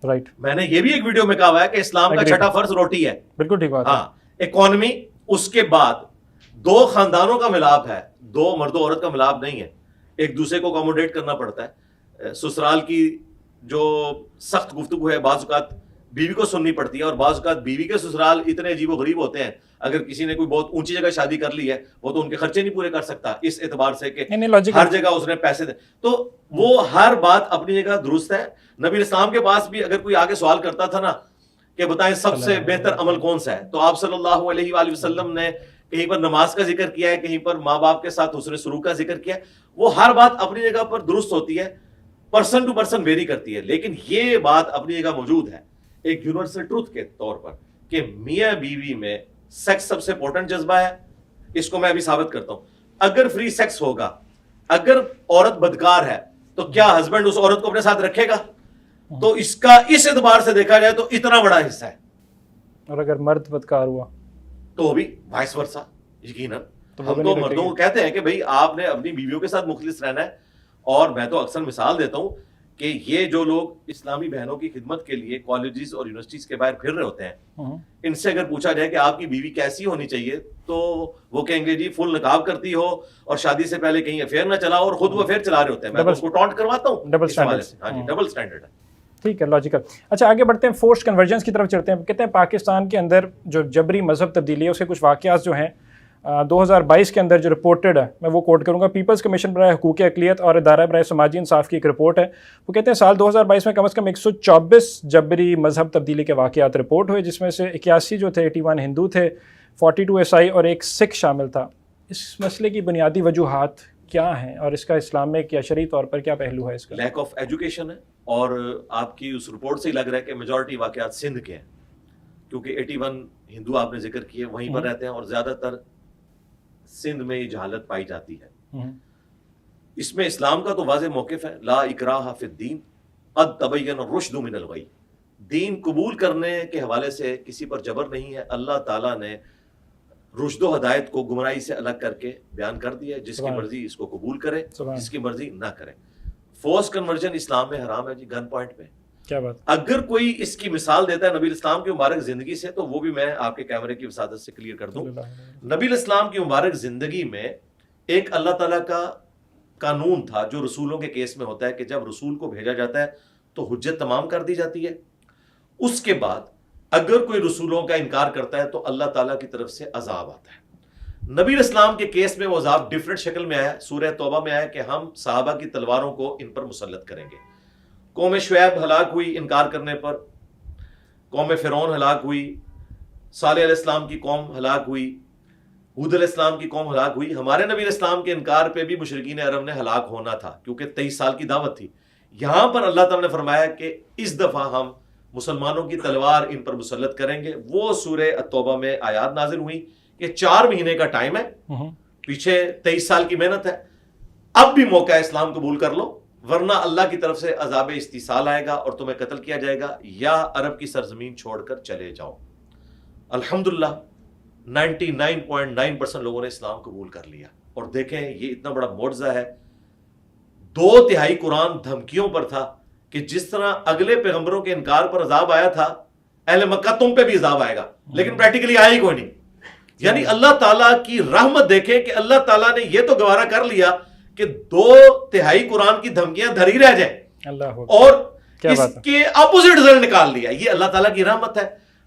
رائٹ، میں نے یہ بھی ایک ویڈیو میں کہا ہوا ہے کہ اسلام کا چھٹا فرض روٹی ہے، بالکل ٹھیک بات ہے۔ ہاں، اکانومی، اس کے بعد دو خاندانوں کا ملاپ ہے، دو مرد و عورت کا ملاپ نہیں ہے، ایک دوسرے کو اکوموڈیٹ کرنا پڑتا ہے۔ سسرال کی جو سخت گفتگو ہے بعض اوقات بیوی کو سننی پڑتی ہے، اور بعض اوقات بیوی کے سسرال اتنے عجیب و غریب ہوتے ہیں، اگر کسی نے کوئی بہت اونچی جگہ شادی کر لی ہے وہ تو ان کے خرچے نہیں پورے کر سکتا، اس اعتبار سے کہ ہر جگہ اس نے پیسے دے، تو وہ ہر بات اپنی جگہ درست ہے۔ نبی اسلام کے پاس بھی اگر کوئی آگے سوال کرتا تھا نا کہ بتائیں سب سے بہتر عمل کون سا ہے، تو آپ صلی اللہ علیہ وآلہ وسلم نے کہیں پر نماز کا ذکر کیا ہے، کہیں پر ماں باپ کے ساتھ حسن سلوک کا ذکر کیا ہے۔ وہ ہر بات اپنی جگہ پر درست ہوتی ہے، پرسن ٹو پرسن ویری کرتی ہے، لیکن یہ بات اپنی جگہ موجود ہے ایک یونیورسل ٹروتھ کے طور پر کہ میاں بیوی میں سیکس سب سے امپورٹنٹ جذبہ ہے۔ اس کو میں ابھی ثابت کرتا ہوں، اگر فری سیکس ہوگا، اگر عورت بدکار ہے تو کیا ہسبینڈ اس عورت کو اپنے ساتھ رکھے گا؟ تو اس کا اس اعتبار سے دیکھا جائے تو اتنا بڑا حصہ ہے، اور اگر مرد بدکار ہوا تو بھی وائس ورسا، یقیناً ہم تو مردوں کو کہتے ہیں کہ بھئی آپ نے اپنی بیویوں کے ساتھ مخلص رہنا ہے، اور میں تو اکثر مثال دیتا ہوں کہ یہ جو لوگ اسلامی بہنوں کی خدمت کے لیے کالجز اور یونیورسٹیز کے باہر پھر رہے ہوتے ہیں، ان سے اگر پوچھا جائے کہ آپ کی بیوی کیسی ہونی چاہیے تو وہ کہیں گے جی فل نقاب کرتی ہو اور شادی سے پہلے کہیں افیئر نہ چلا، اور خود وہ افیئر چلا رہے ہوتے ہیں، میں اس کو ٹونٹ کرواتا ہوں، ڈبل سٹینڈرڈ ہے۔ ٹھیک ہے، لاجیکل۔ اچھا آگے بڑھتے ہیں، فورسڈ کنورژنس کی طرف چلتے ہیں۔ کہتے ہیں پاکستان کے اندر جو جبری مذہب تبدیلی ہے اس کے کچھ واقعات جو ہیں 2022 کے اندر جو رپورٹڈ ہے، میں وہ کوٹ کروں گا، پیپلز کمیشن برائے حقوق اقلیت اور ادارہ برائے سماجی انصاف کی ایک رپورٹ ہے۔ وہ کہتے ہیں سال 2022 میں کم از کم 124 جبری مذہب تبدیلی کے واقعات رپورٹ ہوئے، جس میں سے 81 جو تھے 81 ہندو تھے، 42 عیسائی اور ایک سکھ شامل تھا۔ اس مسئلے کی بنیادی وجوہات کیا ہیں اور اس کا اسلامک یا شرعی طور پر کیا پہلو ہے اس کا؟ لیک آف ایجوکیشن ہے، اور آپ کی اس رپورٹ سے ہی لگ رہا ہے کہ میجورٹی واقعات سندھ کے ہیں، کیونکہ 81 ہندو آپ نے ذکر کیے وہیں پر رہتے ہیں، اور زیادہ تر سندھ میں یہ جہالت پائی جاتی ہے۔ اس میں اسلام کا تو واضح موقف ہے، لا اکراہ فی الدین قد تبین الرشد من الغی، دین قبول کرنے کے حوالے سے کسی پر جبر نہیں ہے، اللہ تعالیٰ نے رشد و ہدایت کو گمراہی سے الگ کر کے بیان کر دیا ہے، جس کی مرضی اس کو قبول کرے، جس کی مرضی نہ کرے۔ فورس کنورژن اسلام میں حرام ہے جی، گن پوائنٹ پہ۔ کیا بات؟ اگر کوئی اس کی مثال دیتا ہے نبی اسلام کی مبارک زندگی سے تو وہ بھی میں آپ کے کیمرے کی وسادت سے کلیئر کر دوں۔ نبی اسلام کی مبارک زندگی میں ایک اللہ تعالیٰ کا قانون تھا جو رسولوں کے کیس میں ہوتا ہے کہ جب رسول کو بھیجا جاتا ہے تو حجت تمام کر دی جاتی ہے، اس کے بعد اگر کوئی رسولوں کا انکار کرتا ہے تو اللہ تعالیٰ کی طرف سے عذاب آتا ہے۔ نبی اسلام کے کیس میں وہ عذاب ڈیفرنٹ شکل میں آیا، سورہ توبہ میں آیا کہ ہم صحابہ کی تلواروں کو ان پر مسلط کریں گے۔ قوم شعیب ہلاک ہوئی انکار کرنے پر، قوم فرعون ہلاک ہوئی، صالح علیہ السلام کی قوم ہلاک ہوئی، ہود علیہ السلام کی قوم ہلاک ہوئی۔ ہمارے نبی اسلام کے انکار پہ بھی مشرکین عرب نے ہلاک ہونا تھا کیونکہ 23 سال کی دعوت تھی۔ یہاں پر اللہ تعالیٰ نے فرمایا کہ اس دفعہ ہم مسلمانوں کی تلوار ان پر مسلط کریں گے۔ وہ سورہ التوبہ میں آیات نازل ہوئی کہ 4 مہینے کا ٹائم ہے، پیچھے 23 سال کی محنت ہے، اب بھی موقع ہے اسلام قبول کر لو، ورنہ اللہ کی طرف سے عذاب استیصال آئے گا اور تمہیں قتل کیا جائے گا، یا عرب کی سرزمین چھوڑ کر چلے جاؤ۔ الحمدللہ 99.9% لوگوں نے اسلام قبول کر لیا، اور دیکھیں یہ اتنا بڑا معجزہ ہے۔ 2/3 قرآن دھمکیوں پر تھا کہ جس طرح اگلے پیغمبروں کے انکار پر عذاب آیا تھا، اہل مکہ تم پہ بھی عذاب آئے گا، لیکن پریکٹیکلی آیا ہی کوئی نہیں۔ یعنی اللہ تعالیٰ کی رحمت دیکھیں کہ اللہ تعالیٰ نے یہ تو گوارا کر لیا کہ 2/3 قرآن کی دھمکیاں دھری رہ جائیں، اور اس کے اپوزٹ رزلٹ نکال لیا۔ یہ اللہ تعالیٰ کی رحمت ہے۔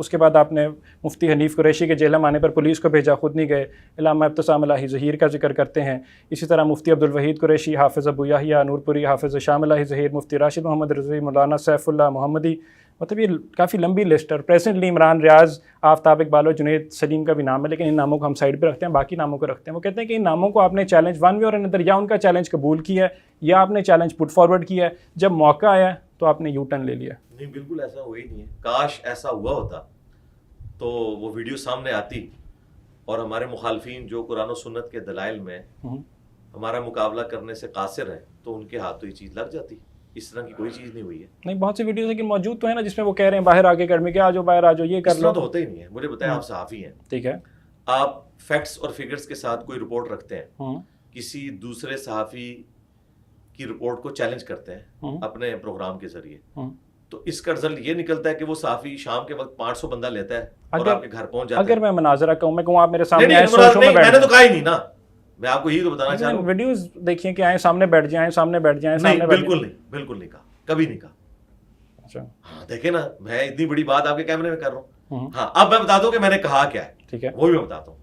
اس کے بعد آپ نے مفتی حنیف قریشی کے جیل آنے پر پولیس کو بھیجا، خود نہیں گئے، علامہ ابتسام الہی ظہیر کا ذکر کرتے ہیں، اسی طرح مفتی عبدالوحید قریشی، حافظ ابو یحییٰ نور پوری، حافظ شام الہی ظہیر، مفتی راشد محمد رضوی، مولانا سیف اللہ محمدی، مطلب یہ کافی لمبی لسٹ ہے۔ اور پریزنٹلی عمران ریاض، آفتاب اقبال اور جنید سلیم کا بھی نام ہے، لیکن ان ناموں کو ہم سائڈ پہ رکھتے ہیں، باقی ناموں کو رکھتے ہیں۔ وہ کہتے ہیں کہ ان ناموں کو آپ نے چیلنج ون وے اور اندر یا ان کا چیلنج قبول کیا ہے یا آپ نے چیلنج پٹ فارورڈ کیا ہے، جب موقع آیا تو آپ نے یو ٹرن لے لیا۔ نہیں، بالکل ایسا ہوا ہی نہیں ہے۔ کاش ایسا ہوا ہوتا تو وہ ویڈیو سامنے آتی اور ہمارے مخالفین جو قرآن و سنت کے دلائل میں ہمارا مقابلہ کرنے سے قاصر ہیں تو ان کے ہاتھوں یہ چیز لگ جاتی۔ اس طرح کی کوئی چیز نہیں ہوئی ہے۔ نہیں، بہت سی ویڈیوز لیکن موجود تو ہیں نا جس میں وہ کہہ رہے ہیں باہر آ کے اکیڈمی کے آ جاؤ، باہر آ جاؤ، یہ کر لو۔ تو ہوتا ہی نہیں ہے۔ مجھے بتائیں، آپ صحافی ہیں، ٹھیک ہے، آپ فیکٹس اور فگرز کے ساتھ کوئی رپورٹ رکھتے ہیں، کسی دوسرے صحافی کی رپورٹ کو چیلنج کرتے ہیں اپنے پروگرام کے ذریعے، تو اس کا رزلٹ یہ نکلتا ہے کہ وہ صحافی شام کے وقت 500 بندہ لیتا ہے اور آپ کے گھر پہنچ جاتا ہے۔ اگر میں مناظرہ کہوں، میں کہوں آپ میرے سامنے آئے، میں نے تو کہا ہی نہیں نا، میں آپ کو یہی تو بتانا چاہ رہا ہوں۔ ویڈیوز دیکھیں کہ آئیں سامنے بیٹھ جائیں، سامنے بیٹھ جائیں، نہیں، بالکل نہیں، بالکل نہیں کہا، کبھی نہیں کہا۔ ہاں دیکھیں نا، میں اتنی بڑی بات آپ کے کیمرے میں کر رہا ہوں۔ ہاں، اب میں بتا دوں کہ میں نے کہا کیا ہے، ٹھیک ہے، وہ بھی میں بتاتا ہوں۔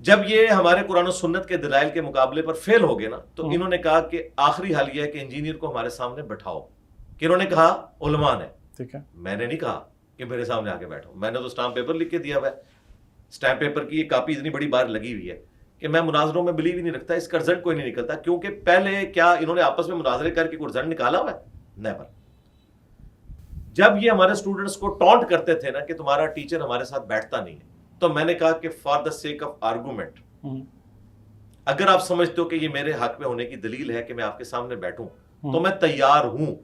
جب یہ ہمارے قرآن و سنت کے دلائل کے مقابلے پر فیل ہو گئے نا، تو انہوں نے کہا کہ آخری حل یہ ہے کہ انجینئر کو ہمارے سامنے بٹھاؤ، کہ انہوں نے کہا علماء نے، ٹھیک ہے، میں نے نہیں کہا کہ میرے سامنے آ کے بیٹھو، میں نے تو اسٹامپ پیپر لکھ کے دیا ہوا ہے۔ اسٹامپ پیپر کی یہ کاپی اتنی بڑی بار لگی ہوئی ہے کہ میں مناظروں میں بلیو ہی نہیں رکھتا، اس کا رزلٹ کوئی نہیں نکلتا، کیونکہ پہلے کیا انہوں نے آپس میں مناظرے کر کے کوئی رزلٹ نکالا ہوا ہے؟ نیور۔ جب یہ ہمارے اسٹوڈنٹس کو ٹونٹ کرتے تھے نا کہ تمہارا ٹیچر ہمارے ساتھ بیٹھتا نہیں ہے، تو میں نے کہا کہ for the sake of argument, اگر آپ سمجھتے ہو کہ یہ میرے حق میں ہونے کی دلیل ہے کہ میں آپ کے سامنے بیٹھوں تو میں تیار ہوں،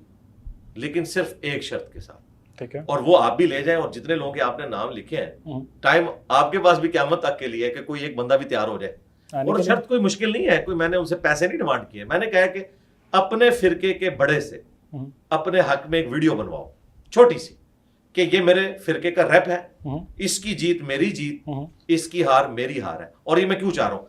لیکن صرف ایک شرط کے ساتھ، ٹھیک ہے، اور وہ آپ بھی لے جائیں، اور جتنے لوگوں کے آپ نے نام لکھے ہیں، ٹائم آپ کے پاس بھی قیامت تک کے لیے کہ کوئی ایک بندہ بھی تیار ہو جائے، اور شرط کوئی مشکل نہیں ہے، کوئی میں نے ان سے پیسے نہیں ڈیمانڈ کیے، میں نے کہا کہ اپنے فرقے کے بڑے سے اپنے حق میں ایک ویڈیو بنواؤ چھوٹی سی کہ یہ میرے فرقے کا ریپ ہے، اس کی جیت میری جیت، اس کی ہار میری ہار ہے۔ اور یہ میں کیوں چاہ رہا ہوں؟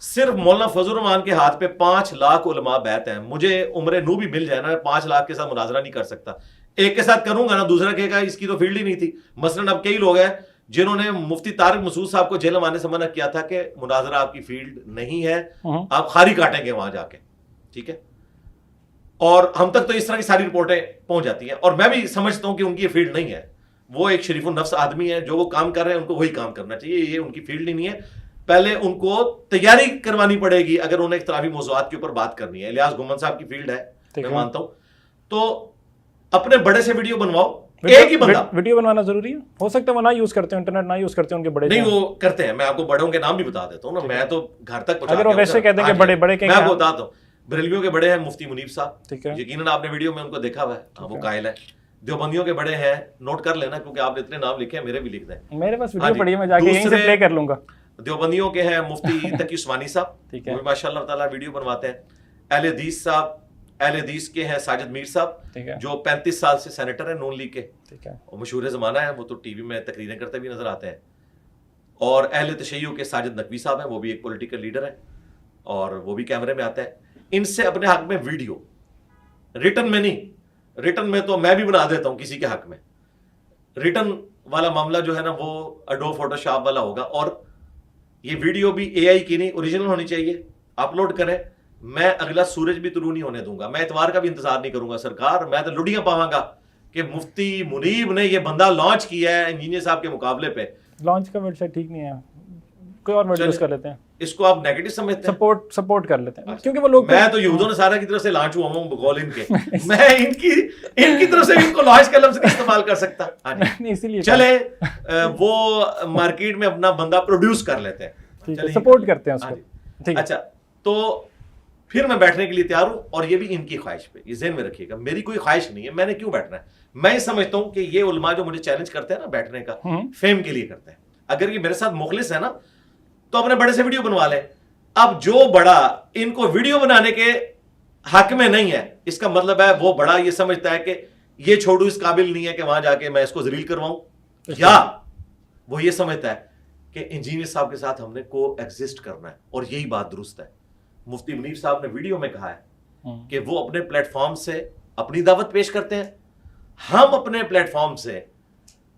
صرف مولانا فضل الرحمان کے ہاتھ پہ 5 لاکھ علماء بیعت ہیں، مجھے عمر نو بھی مل جائے نا، 5 لاکھ کے ساتھ مناظرہ نہیں کر سکتا۔ ایک کے ساتھ کروں گا نا، دوسرا کہے گا اس کی تو فیلڈ ہی نہیں تھی۔ مثلاً اب کئی لوگ ہیں جنہوں نے مفتی طارق مسعود صاحب کو جیل آنے سے منع کیا تھا کہ مناظرہ آپ کی فیلڈ نہیں ہے، آپ خاری کاٹیں گے وہاں جا کے، ٹھیک ہے، اور ہم تک تو اس طرح کی ساری رپورٹیں پہنچ جاتی ہیں، اور میں بھی سمجھتا ہوں کہ ان کی یہ فیلڈ نہیں ہے، وہ ایک شریف النفس آدمی ہے، جو وہ کام کر رہے ہیں ان کو وہی کام کرنا چاہیے، یہ ان کی فیلڈ ہی نہیں ہے۔ پہلے ان کو تیاری کروانی پڑے گی اگر انہیں اختلافی موضوعات کے اوپر بات کرنی ہے۔ الیاس گھمن صاحب کی فیلڈ ہے، میں مانتا ہوں، تو اپنے بڑے سے ویڈیو بنواؤ، ایک ہی بندہ۔ ویڈیو بنوانا ضروری ہے؟ ہو سکتا ہے وہ نہ یوز کرتے ہیں، انٹرنیٹ نہ یوز کرتے ہیں، ان کے بڑے نہیں وہ کرتے ہیں، میں آپ کو بڑوں کے نام بھی بتا دیتا ہوں نا، میں تو گھر تک پہنچا، اگر وہ ویسے کہتے ہیں کہ بڑے بڑے، میں آپ کو بتاتا ہوں، بریلویوں کے بڑے ہیں مفتی منیب صاحب، ٹھیک ہے، یقیناً آپ نے ویڈیو میں ان کو دیکھا ہوا ہے، وہ قائل ہے۔ دیوبندیوں کے بڑے ہیں، نوٹ کر لینا کیونکہ آپ اتنے نام لکھے ہیں، میرے بھی لکھ دیں، میرے پاس ویڈیو پڑی ہے، میں جا کے یہیں سے پلے کر لوں گا۔ دیوبندیوں کے ہیں مفتی تقی عثمانی صاحب، وہ ماشاء اللہ تعالیٰ ویڈیو بنواتے ہیں۔ اہل حدیث صاحب، اہل حدیث کے ہیں ساجد میر صاحب، جو 35 سال سے سینیٹر ہیں نون لیگ کے، اور مشہور زمانہ ہے، وہ تو ٹی وی میں تقریریں کرتے بھی نظر آتے ہیں۔ اور اہل تشیع کے ساجد نقوی صاحب ہیں، وہ بھی ایک پولیٹیکل لیڈر ہیں اور وہ بھی کیمرے میں آتے ہیں۔ ان سے اپنے حق میں ویڈیو، ریٹن میں نہیں، ریٹن میں تو میں بھی بنا دیتا ہوں کسی کے حق میں، ریٹن والا معاملہ جو ہے نا وہ اڈوب فوٹو شاپ والا ہوگا، اور یہ ویڈیو بھی اے آئی کی نہیں، اوریجنل ہونی چاہیے، اپلوڈ کریں۔ میں اگلا سورج بھی طلوع نہیں ہونے دوں گا، میں اتوار کا بھی انتظار نہیں کروں گا سرکار، میں تو لڈیاں پاواں گا کہ مفتی منیب نے یہ بندہ لانچ کیا ہے انجینئر صاحب کے مقابلے پہ۔ لانچ کا ورڈ شاید ٹھیک نہیں ہے، کوئی اور ورڈ یوز کر لیتے ہیں، اس کو آپ نیگیٹو سمجھتے ہیں، سپورٹ کر لیتے ہیں، کیونکہ وہ لوگ، میں تو یہود و نصارہ کی طرف سے لانچ ہوا ہوں بقول ان کے، میں ان کی طرف سے ان کو لانچ کا لفظ نہیں استعمال کر سکتا۔ اسی لیے چلے وہ مارکیٹ میں اپنا بندہ پروڈیوس کر لیتے ہیں، سپورٹ کرتے ہیں اس کو۔ اچھا، تو پھر میں بیٹھنے کے لیے تیار ہوں، اور یہ بھی ان کی خواہش پہ، یہ ذہن میں رکھیے گا، میری کوئی خواہش نہیں ہے، میں نے کیوں بیٹھنا ہے۔ میں یہ سمجھتا ہوں کہ یہ علماء جو مجھے چیلنج کرتے ہیں نا بیٹھنے کا، فیم کے لیے کرتے ہیں۔ اگر یہ میرے ساتھ مخلص ہے نا تو اپنے بڑے سے ویڈیو بنوا لیں۔ اب جو بڑا ان کو ویڈیو بنانے کے حق میں نہیں ہے، اس کا مطلب ہے وہ بڑا یہ سمجھتا ہے کہ یہ چھوڑو اس قابل نہیں ہے کہ وہاں جا کے میں اس کو ذلیل کرواؤں، یا وہ یہ سمجھتا ہے کہ انجینئر صاحب کے ساتھ ہم نے کو ایگزسٹ کرنا ہے، اور یہی بات درست ہے۔ مفتی منیب صاحب نے ویڈیو میں کہا ہے کہ وہ اپنے پلیٹ فارم سے اپنی دعوت پیش کرتے ہیں، ہم اپنے پلیٹ فارم سے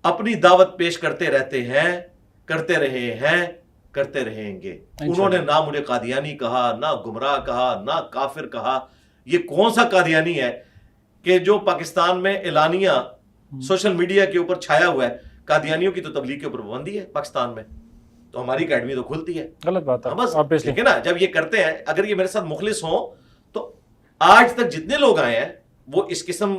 اپنی دعوت پیش کرتے رہتے ہیں، کرتے رہے ہیں، کرتے رہیں گے. انہوں نے نہ مجھے قادیانی کہا، نہ گمراہ کہا، نہ کافر کہا. یہ کون سا قادیانی ہے کہ جو پاکستان میں اعلانیہ سوشل میڈیا کے اوپر چھایا ہوا ہے؟ قادیانیوں کی تو تبلیغ کے اوپر پابندی ہے پاکستان میں، تو ہماری اکیڈمی تو کھلتی ہے. غلط بات ہے بس obviously. ٹھیک ہے نا. جب یہ کرتے ہیں، اگر یہ میرے ساتھ مخلص ہوں تو آج تک جتنے لوگ آئے ہیں وہ اس قسم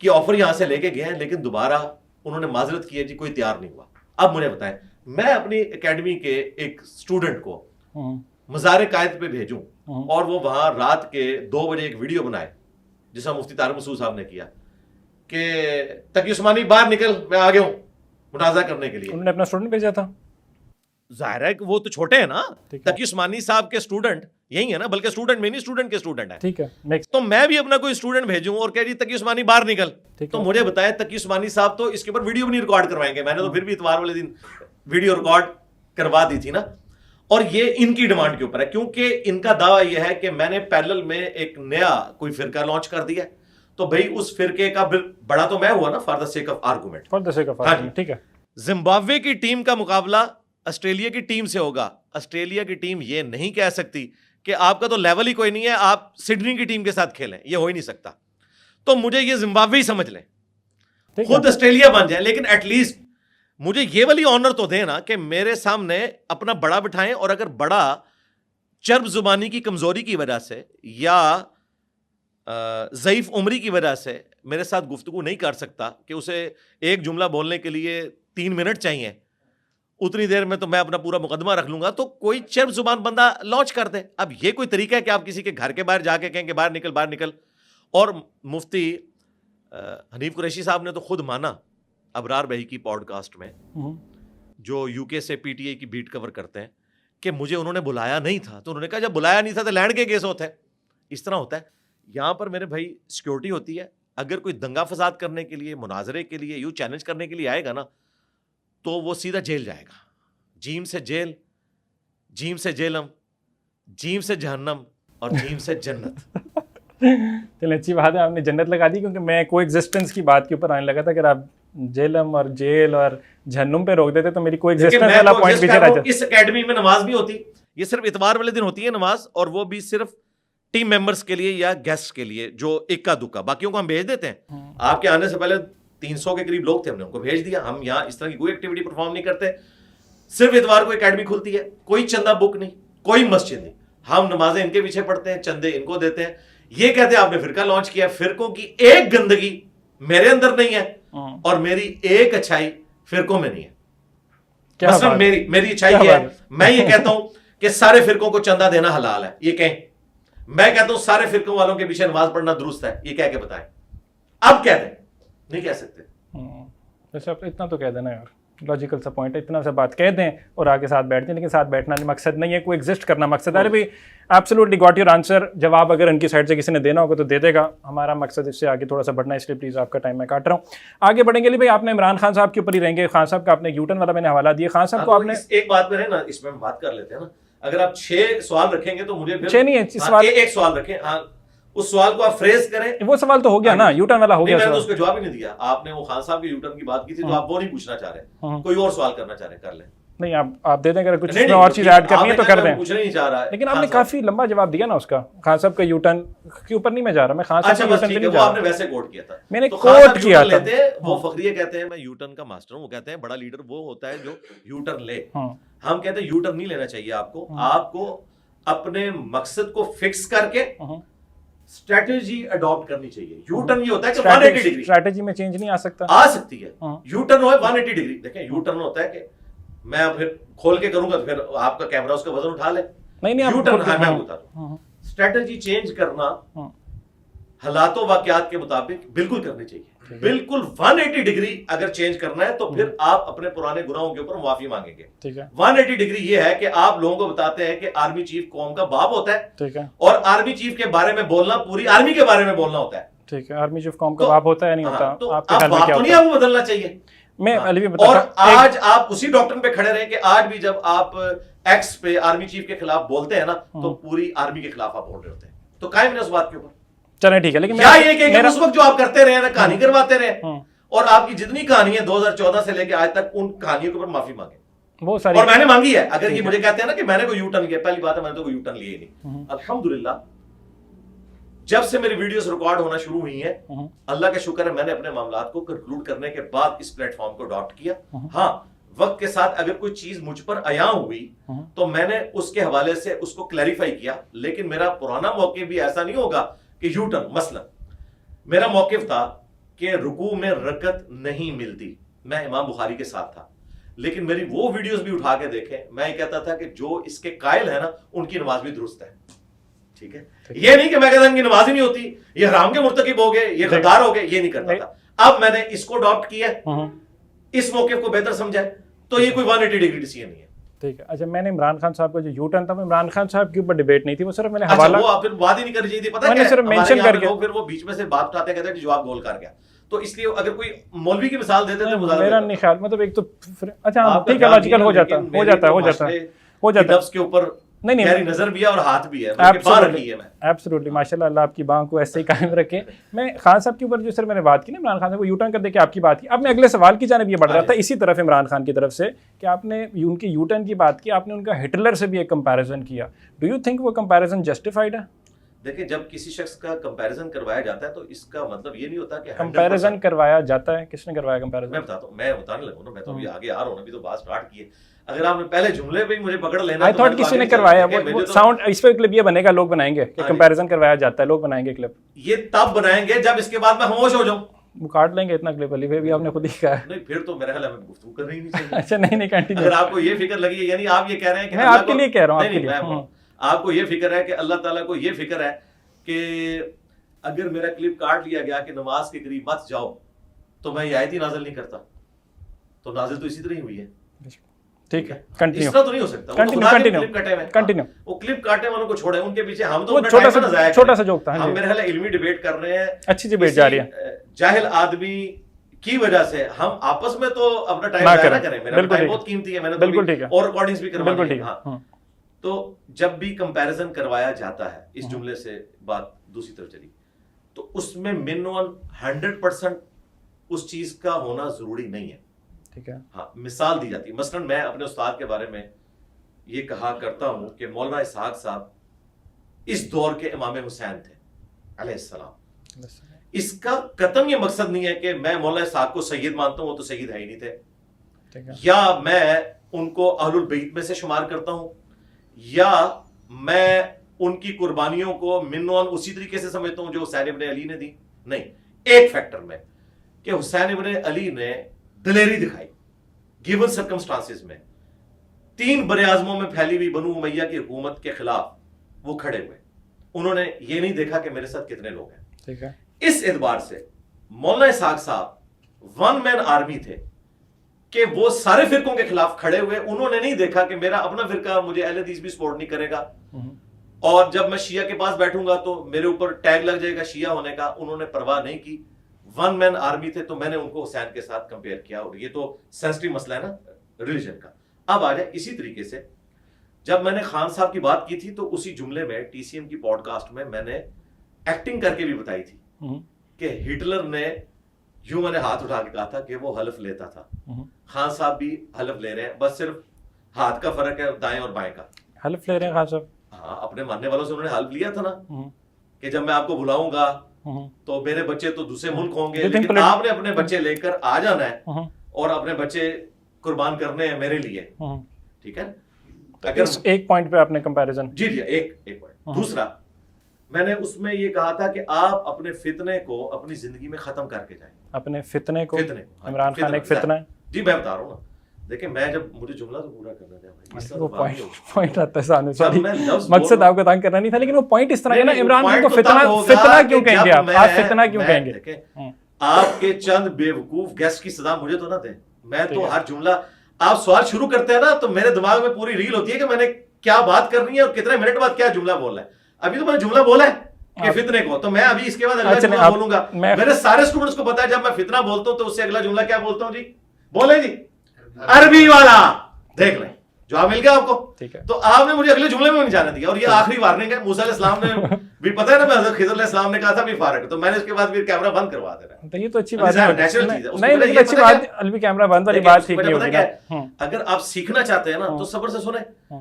کی آفر یہاں سے لے کے گئے ہیں، لیکن دوبارہ انہوں نے معذرت کی ہے جی کوئی تیار نہیں ہوا. اب مجھے بتائیں، میں اپنی اکیڈمی کے ایک اسٹوڈنٹ کو مزار قائد پہ بھیجوں اور وہ وہاں رات کے 2 بجے ایک ویڈیو بنائے جس میں مفتی طارق مسعود صاحب نے کیا کہ تقی عثمانی باہر نکل، میں آ گیا ہوں منازعہ کرنے کے لیے. انہوں نے اپنا اسٹوڈنٹ بھیجا تھا. ظاہر ہے کہ وہ تو چھوٹے ہیں نا. تقی عثمانی صاحب کے اسٹوڈنٹ یہی ہے نا، بلکہ اسٹوڈنٹ میں نہیں، اسٹوڈنٹ کے اسٹوڈنٹ ہیں. ٹھیک ہے، تو میں بھی اپنا کوئی اسٹوڈنٹ بھیجوں اور کہہ جی تقی عثمانی باہر نکل، تو مجھے بتائیں تقی عثمانی صاحب تو اس کے اوپر ویڈیو بھی نہیں ریکارڈ کروائیں گے. میں نے تو پھر بھی اتوار والے دن ویڈیو ریکارڈ کروا دی تھی نا. اور یہ ان کی ڈیمانڈ کے اوپر ہے، کیونکہ ان کا دعویٰ یہ ہے کہ میں نے پیرلل میں ایک نیا کوئی فرقہ لانچ کر دیا، تو بھائی اس فرقے کا بڑا تو میں ہوا نا، for the sake of argument. ٹھیک ہے. زمبابوے کی ٹیم کا مقابلہ آسٹریلیا کی ٹیم سے ہوگا. آسٹریلیا کی ٹیم یہ نہیں کہہ سکتی کہ آپ کا تو لیول ہی کوئی نہیں ہے، آپ سڈنی کی ٹیم کے ساتھ کھیلیں، یہ ہو ہی نہیں سکتا. تو مجھے یہ زمبابوے ہی سمجھ لیں، خود آسٹریلیا بن جائیں، لیکن ایٹ لیسٹ مجھے یہ والی آنر تو دیں نا کہ میرے سامنے اپنا بڑا بٹھائیں. اور اگر بڑا چرب زبانی کی کمزوری کی وجہ سے یا ضعیف عمری کی وجہ سے میرے ساتھ گفتگو نہیں کر سکتا کہ اسے ایک جملہ بولنے کے لیے 3 منٹ چاہیے، اتنی دیر میں تو میں اپنا پورا مقدمہ رکھ لوں گا، تو کوئی چرب زبان بندہ لانچ کر دے. اب یہ کوئی طریقہ ہے کہ آپ کسی کے گھر کے باہر جا کے کہیں کہ باہر نکل باہر نکل. اور مفتی حنیف قریشی صاحب نے تو خود مانا ابرار بھائی کی پوڈ کاسٹ میں، جو یو کے سے پی ٹی اے کی بیٹ کور کرتے ہیں، کہ مجھے انہوں نے بلایا نہیں تھا. تو انہوں نے کہا جب بلایا نہیں تھا تو لینڈ کے کیس ہوتا ہے. اس طرح ہوتا ہے. یہاں پر میرے بھائی سیکورٹی ہوتی ہے. اگر کوئی دنگا فساد کرنے کے لیے، مناظرے کے لیے، یوں چیلنج کرنے کے لیے آئے گا نا، تو وہ سیدھا جیل جائے گا. جیم سے جیل، جیم سے جیلم، جیم سے جہنم اور جیم سے جنت. چلیں اچھی بات ہے، آپ نے جنت لگا دی، کیونکہ میں کو ایگزسٹنس کی بات کے اوپر آنے لگا تھا. اگر آپ جیلم اور جیل اور جہنم پہ روک دیتے تو میری کو ایگزسٹنس والا پوائنٹ پیچھے رہ جاتا. اس اکیڈمی میں نماز بھی ہوتی، یہ صرف اتوار والے دن ہوتی ہے نماز، اور وہ بھی صرف ٹیم ممبرز کے لیے یا گیسٹ کے لیے جو اکا دکا، باقیوں کو ہم بھیج دیتے ہیں. آپ کے آنے سے پہلے 300 کے قریب لوگ تھے، ہم نے ان کو بھیج دیا. ہم یہاں اس طرح کی کوئی ایکٹیویٹی پرفارم نہیں کرتے. صرف اتوار کو اکیڈمی کھلتی ہے، کوئی چندہ بک نہیں، کوئی مسجد نہیں. ہم نمازیں ان کے پیچھے پڑھتے ہیں، چندے ان کو دیتے ہیں. یہ کہتے ہیں آپ نے فرقہ لانچ کیا. فرقوں کی ایک گندگی میرے اندر نہیں ہے اور میری ایک اچھائی فرقوں میں نہیں ہے. مثلا میری اچھائی یہ ہے، میں یہ کہتا ہوں کہ سارے فرقوں کو چندہ دینا حلال ہے، یہ کہیں. میں کہتا ہوں سارے فرقوں والوں کے پیچھے نماز پڑھنا درست ہے، یہ کہہ کے بتائیں. اب کہہ دیں، نہیں کہہ سکتے. ویسے آپ اتنا تو کہہ دینا یار، لاجیکل سا پوائنٹ ہے، اتنا سا بات کہہ دیں اور آگے ساتھ بیٹھ جائیں. لیکن ساتھ بیٹھنا مقصد نہیں ہے، کوئی ایگزسٹ کرنا مقصد ہے. ارے بھائی ایبسلیوٹلی گاٹ یور آنسر. جواب اگر ان کی سائڈ سے کسی نے دینا ہوگا تو دے دے گا. ہمارا مقصد اس سے آگے تھوڑا سا بڑھنا ہے، اس لیے پلیز آپ کا ٹائم میں کاٹ رہا ہوں. آگے بڑھیں گے. بھائی آپ نے عمران خان صاحب کے اوپر ہی رہیں گے. خان صاحب کا آپ نے یوٹرن والا میں نے حوالہ دیا. خان صاحب کو آپ نے ایک بات میں نا، اس میں بات کر لیتے ہیں نا. اگر آپ 6 سوال رکھیں گے تو مجھے 6 نہیں ہے، ایک سوال رکھیں. ہاں اس سوال کو آپ فریز کریں. وہ سوال تو ہو گیا نا، یوٹرن والا ہو گیا. میں نے اس کا جواب ہی نہیں دیا. آپ نے وہ خان صاحب کے یوٹرن کی بات کی تھی تو آپ وہ نہیں پوچھنا چاہ رہے، کوئی اور سوال کرنا چاہ رہے، کر لیں. نہیں آپ دے دیں، اگر کچھ اس میں اور چیز ایڈ کرنی ہے تو کر دیں. پوچھنا نہیں چاہ رہا، لیکن آپ نے کافی لمبا جواب دیا نا اس کا. خان صاحب کا یوٹرن کے اوپر نہیں میں جا رہا، میں خان صاحب کے یوٹرن پہ نہیں جا رہا. آپ نے ویسے کوٹ کیا تھا، میں نے کوٹ کیا تھا. وہ فخریہ کہتے ہیں میں یوٹرن کا ماسٹر ہوں، وہ کہتے ہیں بڑا لیڈر وہ ہوتا ہے جو یوٹرن لے. ہم کہتے ہیں یوٹرن نہیں لینا چاہیے آپ کو. آپ کو اپنے مقصد کو فکس کر کے اسٹریٹجی اڈاپٹ کرنی چاہیے. یو ٹرن یہ ہوتا ہے کہ 180 ڈگری اسٹریٹجی میں چینج نہیں آ سکتا. آ سکتی ہے. You turn who 180 degree. دیکھیں یو ٹرن ہوتا ہے کہ میں پھر کھول کے کروں گا تو پھر آپ کا کیمرہ اس کا وزن اٹھا لے. نہیں یو ٹرن میں بتا دوں، اسٹریٹجی چینج کرنا حالات و واقعات کے مطابق بالکل کرنی چاہیے. بالکل 180 ڈگری اگر چینج کرنا ہے تو پھر آپ اپنے پرانے گناہوں کے اوپر معافی مانگیں گے. 180 ڈگری یہ ہے کہ آپ لوگوں کو بتاتے ہیں کہ آرمی چیف قوم کا باپ ہوتا ہے اور آرمی چیف کے بارے میں بولنا پوری آرمی کے بارے میں بولنا ہوتا ہے. ٹھیک ہے، آرمی چیف قوم کا باپ ہوتا ہے نہیں ہوتا. آپ کے باپ تو نہیں آپ کو بدلنا چاہیے. میں اور آج آپ اسی ڈاکٹر پہ کھڑے رہیں کہ آج بھی جب آپ ایکس پہ آرمی چیف کے خلاف بولتے ہیں نا تو پوری آرمی کے خلاف آپ بول رہے ہوتے ہیں. تو قائم رہیں اس بات کے اوپر. چلیں ٹھیک ہے. لیکن اس وقت جو آپ کرتے رہے نا کہانی کرواتے رہے اور آپ کی جتنی کہانی ہے 2014 سے لے کے آج تک ان کہانیوں کے اوپر معافی مانگے وہ ساری اور میں نے مانگی ہے. اگر یہ مجھے کہتے ہیں نا کہ میں نے کوئی یو ٹرن کیا, پہلی بات ہے میں نے تو کوئی یو ٹرن لیا ہی نہیں. الحمدللہ جب سے میری ویڈیوز ریکارڈ ہونا شروع ہوئی ہیں, اللہ کا شکر ہے میں نے اپنے معاملات کو کنکلوڈ کرنے کے بعد اس پلیٹ فارم کو اڈاپٹ کیا. ہاں وقت کے ساتھ اگر کوئی چیز مجھ پر عیاں ہوئی تو میں نے اس کے حوالے سے اس کو کلیریفائی کیا, لیکن میرا پرانا موقف بھی ایسا نہیں ہوگا کہ یو ٹرن. مثلا میرا موقف تھا کہ رکوع میں رکعت نہیں ملتی, میں امام بخاری کے ساتھ تھا, لیکن میری وہ ویڈیوز بھی اٹھا کے دیکھیں, میں یہ کہتا تھا کہ جو اس کے قائل ہے نا ان کی نماز بھی درست ہے. ٹھیک ہے, یہ نہیں کہ میں کہتا ہوں کہ نماز ہی نہیں ہوتی, یہ حرام کے مرتکب ہو گئے, یہ غدار ہو گئے, یہ نہیں کرتا تھا. اب میں نے اس کو اڈاپٹ کیا, اس موقف کو بہتر سمجھا, تو یہ کوئی 180 ڈگری ڈیسیژن نہیں ہے. ٹھیک ہے. اچھا میں نے عمران خان صاحب کا جو یو ٹرن تھا, عمران خان صاحب کے اوپر ڈیبیٹ نہیں تھی, وہ صرف میں نے حوالہ وہ پھر بات ہی نہیں کرنی چاہیے تھی. پتہ ہے صرف مینشن کر کے پھر وہ بیچ میں سے بات اٹھاتے کہتے ہیں کہ جواب گول کر گیا, تو اس لیے اگر کوئی مولوی کی مثال دیتے تو میرا نہیں خیال, مطلب ایک تو اچھا ٹھیک ہے لاجیکل ہو جاتا ہے نفس کے اوپر نہیں میری نظر بھی ہے اور ہاتھ بھی ہے, باہر رکھی ہے. میں ایبسولوٹلی ماشاءاللہ, اللہ آپ کی بانگ کو ایسے ہی قائم رکھے. میں خان صاحب کے اوپر جو سر میں نے بات کی نا, عمران خان صاحب کو یو ٹرن کر دے کے آپ کی بات کی, اب میں اگلے سوال کی جانب یہ بڑھ رہا تھا اسی طرف عمران خان کی طرف سے کہ آپ نے ان کی یو ٹرن کی بات کی, آپ نے ان کا ہٹلر سے بھی ایک کمپیریزن کیا. ڈو یو تھنک وہ کمپیریزن جسٹیفائڈ ہے؟ دیکھیں جب کسی شخص کا کمپیریزن کروایا جاتا ہے تو اس کا مطلب یہ نہیں ہوتا کہ کمپیریزن کروایا جاتا ہے. کس نے کروایا کمپیریزن؟ میں بتاتا ہوں, میں بتانے لگوں نا, میں تو ابھی آگے آ رہا ہوں, ابھی تو بات سٹارٹ کی ہے. اگر آپ نے پہلے جملے پہ مجھے پکڑ لینا, آئی تھاٹ کسی نے کروایا, وہ ساؤنڈ اس پہ کلپ یہ بنے گا, لوگ بنائیں گے کہ کمپیریزن کروایا جاتا ہے, لوگ بنائیں گے کلپ. یہ تب بنائیں گے جب اس کے بعد میں خاموش ہو جاؤں. وہ کاٹ لیں گے اتنا کلپ, علی بھائی بھی آپ نے خود ہی کہا ہے. نہیں پھر تو میرا خیال ہے ہمیں گفتگو کرنی نہیں چاہیے. اچھا نہیں کنٹینیو. اگر آپ کو یہ فکر لگی ہے, یعنی آپ یہ کہہ رہے ہیں کہ میں آپ کے لیے کہہ رہا ہوں, آپ کے لیے آپ کو یہ فکر ہے کہ اللہ تعالیٰ کو یہ فکر ہے کہ اگر میرا کلپ کاٹ لیا گیا کہ نماز کے قریب مت جاؤ تو میں یہ آیت ہی نازل نہیں کرتا, تو نازل تو اسی طرح ہی ہوئی ہے. ٹھیک ہے کنٹینیو. اس طرح تو نہیں ہو سکتا. وہ کلپ کاٹے والوں کو چھوڑے, ان کے پیچھے ہم تو چھوٹا سا جوک تھا. ہم میرے خیال علمی ڈیبیٹ کر رہے ہیں, اچھی ڈیبیٹ جا رہی ہے. جاہل آدمی کی وجہ سے ہم آپس میں تو اپنا ٹائم ضائع نہ کریں. میرا ٹائم بہت قیمتی ہے, میں نے بالکل ٹھیک ہے, اور ریکارڈنگز بھی کروائی ہیں. ہاں تو جب بھی کمپیریزن کروایا جاتا ہے, اس جملے سے بات دوسری طرف چلی, تو اس میں منون 100% اس چیز کا ہونا ضروری نہیں ہے. ٹھیک ہے. ہاں مثال دی جاتی ہے. مثلا میں اپنے استاد کے بارے میں یہ کہا کرتا ہوں کہ مولانا اسحاق صاحب اس دور کے امام حسین تھے علیہ السلام. اس کا قطعاً یہ مقصد نہیں ہے کہ میں مولانا اسحاق کو سید مانتا ہوں, وہ تو سید ہے ہی نہیں تھے, یا میں ان کو اہل البیت میں سے شمار کرتا ہوں, یا میں ان کی قربانیوں کو منون اسی طریقے سے سمجھتا ہوں جو حسین ابن علی نے دی. نہیں, ایک فیکٹر میں کہ حسین ابن علی نے دلیری دکھائی گیون سرکمسٹانسز میں, 3 براعظموں میں پھیلی ہوئی بنو امیہ کی حکومت کے خلاف وہ کھڑے ہوئے. انہوں نے یہ نہیں دیکھا کہ میرے ساتھ کتنے لوگ ہیں. ٹھیک ہے. اس اعتبار سے مولانا اسحاق صاحب 1 مین آرمی تھے کہ وہ سارے فرقوں کے خلاف کھڑے ہوئے. انہوں نے نہیں دیکھا کہ میرا اپنا فرقہ مجھے اہل حدیث بھی سپورٹ نہیں کرے گا, اور جب میں شیعہ کے پاس بیٹھوں گا تو میرے اوپر ٹیگ لگ جائے گا شیعہ ہونے کا. انہوں نے پرواہ نہیں کی. 1 مین آرمی تھے, تو میں نے ان کو حسین کے ساتھ کمپیئر کیا, اور یہ تو سینسٹیو مسئلہ ہے نا ریلیجن کا. اب آ جائے اسی طریقے سے جب میں نے خان صاحب کی بات کی تھی تو اسی جملے میں ٹی سی ایم کی پوڈ کاسٹ میں نے ایکٹنگ کر کے بھی بتائی تھی کہ ہٹلر نے یوں میں نے ہاتھ اٹھا کے کہا تھا کہ وہ حلف لیتا تھا. خان صاحب بھی حلف لے رہے ہیں, بس صرف ہاتھ کا فرق ہے دائیں اور بائیں کا. حلف لے رہے ہیں خان صاحب؟ ہاں, اپنے ماننے والوں سے انہوں نے حلف لیا تھا نا کہ جب میں آپ کو بلاؤں گا تو میرے بچے تو دوسرے ملک ہوں گے, لیکن آپ نے اپنے بچے لے کر آ جانا ہے اور اپنے بچے قربان کرنے ہیں میرے لیے. ٹھیک ہے. اگر ایک پوائنٹ پہ آپ نے کمپیریزن, جی ایک پوائنٹ. دوسرا میں نے اس میں یہ کہا تھا کہ آپ اپنے فتنے کو اپنی زندگی میں ختم کر کے جائیں. اپنے فتنے کو؟ عمران خان ایک فتنہ ہے. جی میں بتا رہا ہوں نا, دیکھیں میں جب مجھے جملہ تو پورا کرنا تھا, وہ پوائنٹ آتا ہے سامنے, سوری مقصد آپ کو تنگ کرنا نہیں تھا, لیکن وہ پوائنٹ اس طرح ہے نا, عمران خان کو فتنہ کیوں کہیں گے آپ فتنہ کیوں کہیں گے؟ آپ کے چند بے وقوف گیسٹ کی صدا مجھے تو نہ دیں. میں تو ہر جملہ آپ سوال شروع کرتے ہیں نا تو میرے دماغ میں پوری ریل ہوتی ہے کہ میں نے کیا بات کرنی ہے اور کتنے منٹ بعد کیا جملہ بولنا ہے. ابھی تو میں نے جملہ بولا ہے کہ فتنے کو, تو میں ابھی اس کے بعد اگلا جملہ بولوں گا. میرے سارے اسٹوڈنٹس کو پتا ہے جب میں فتنہ بولتا ہوں تو اس سے اگلا جملہ کیا بولتا ہوں. جی بولیں جی, عربی والا دیکھ لیں. جواب مل گیا آپ کو. ٹھیک ہے. تو آپ نے مجھے اگلے جملے میں نہیں جانے دیا, اور یہ آخری وارننگ ہے. موسیٰ علیہ السلام نے بھی پتہ ہے نا, میں حضرت خضر علیہ السلام نے کہا تھا بھی فارغ, تو میں نے اس کے بعد پھر کیمرہ بند کروا دینا. تو یہ تو اچھی بات ہے, نیچرل چیز ہے. نہیں لیکن اچھی بات, الوی کیمرہ بند والی بات ٹھیک نہیں ہوگی. اگر آپ سیکھنا چاہتے ہیں نا تو صبر سے سنیں.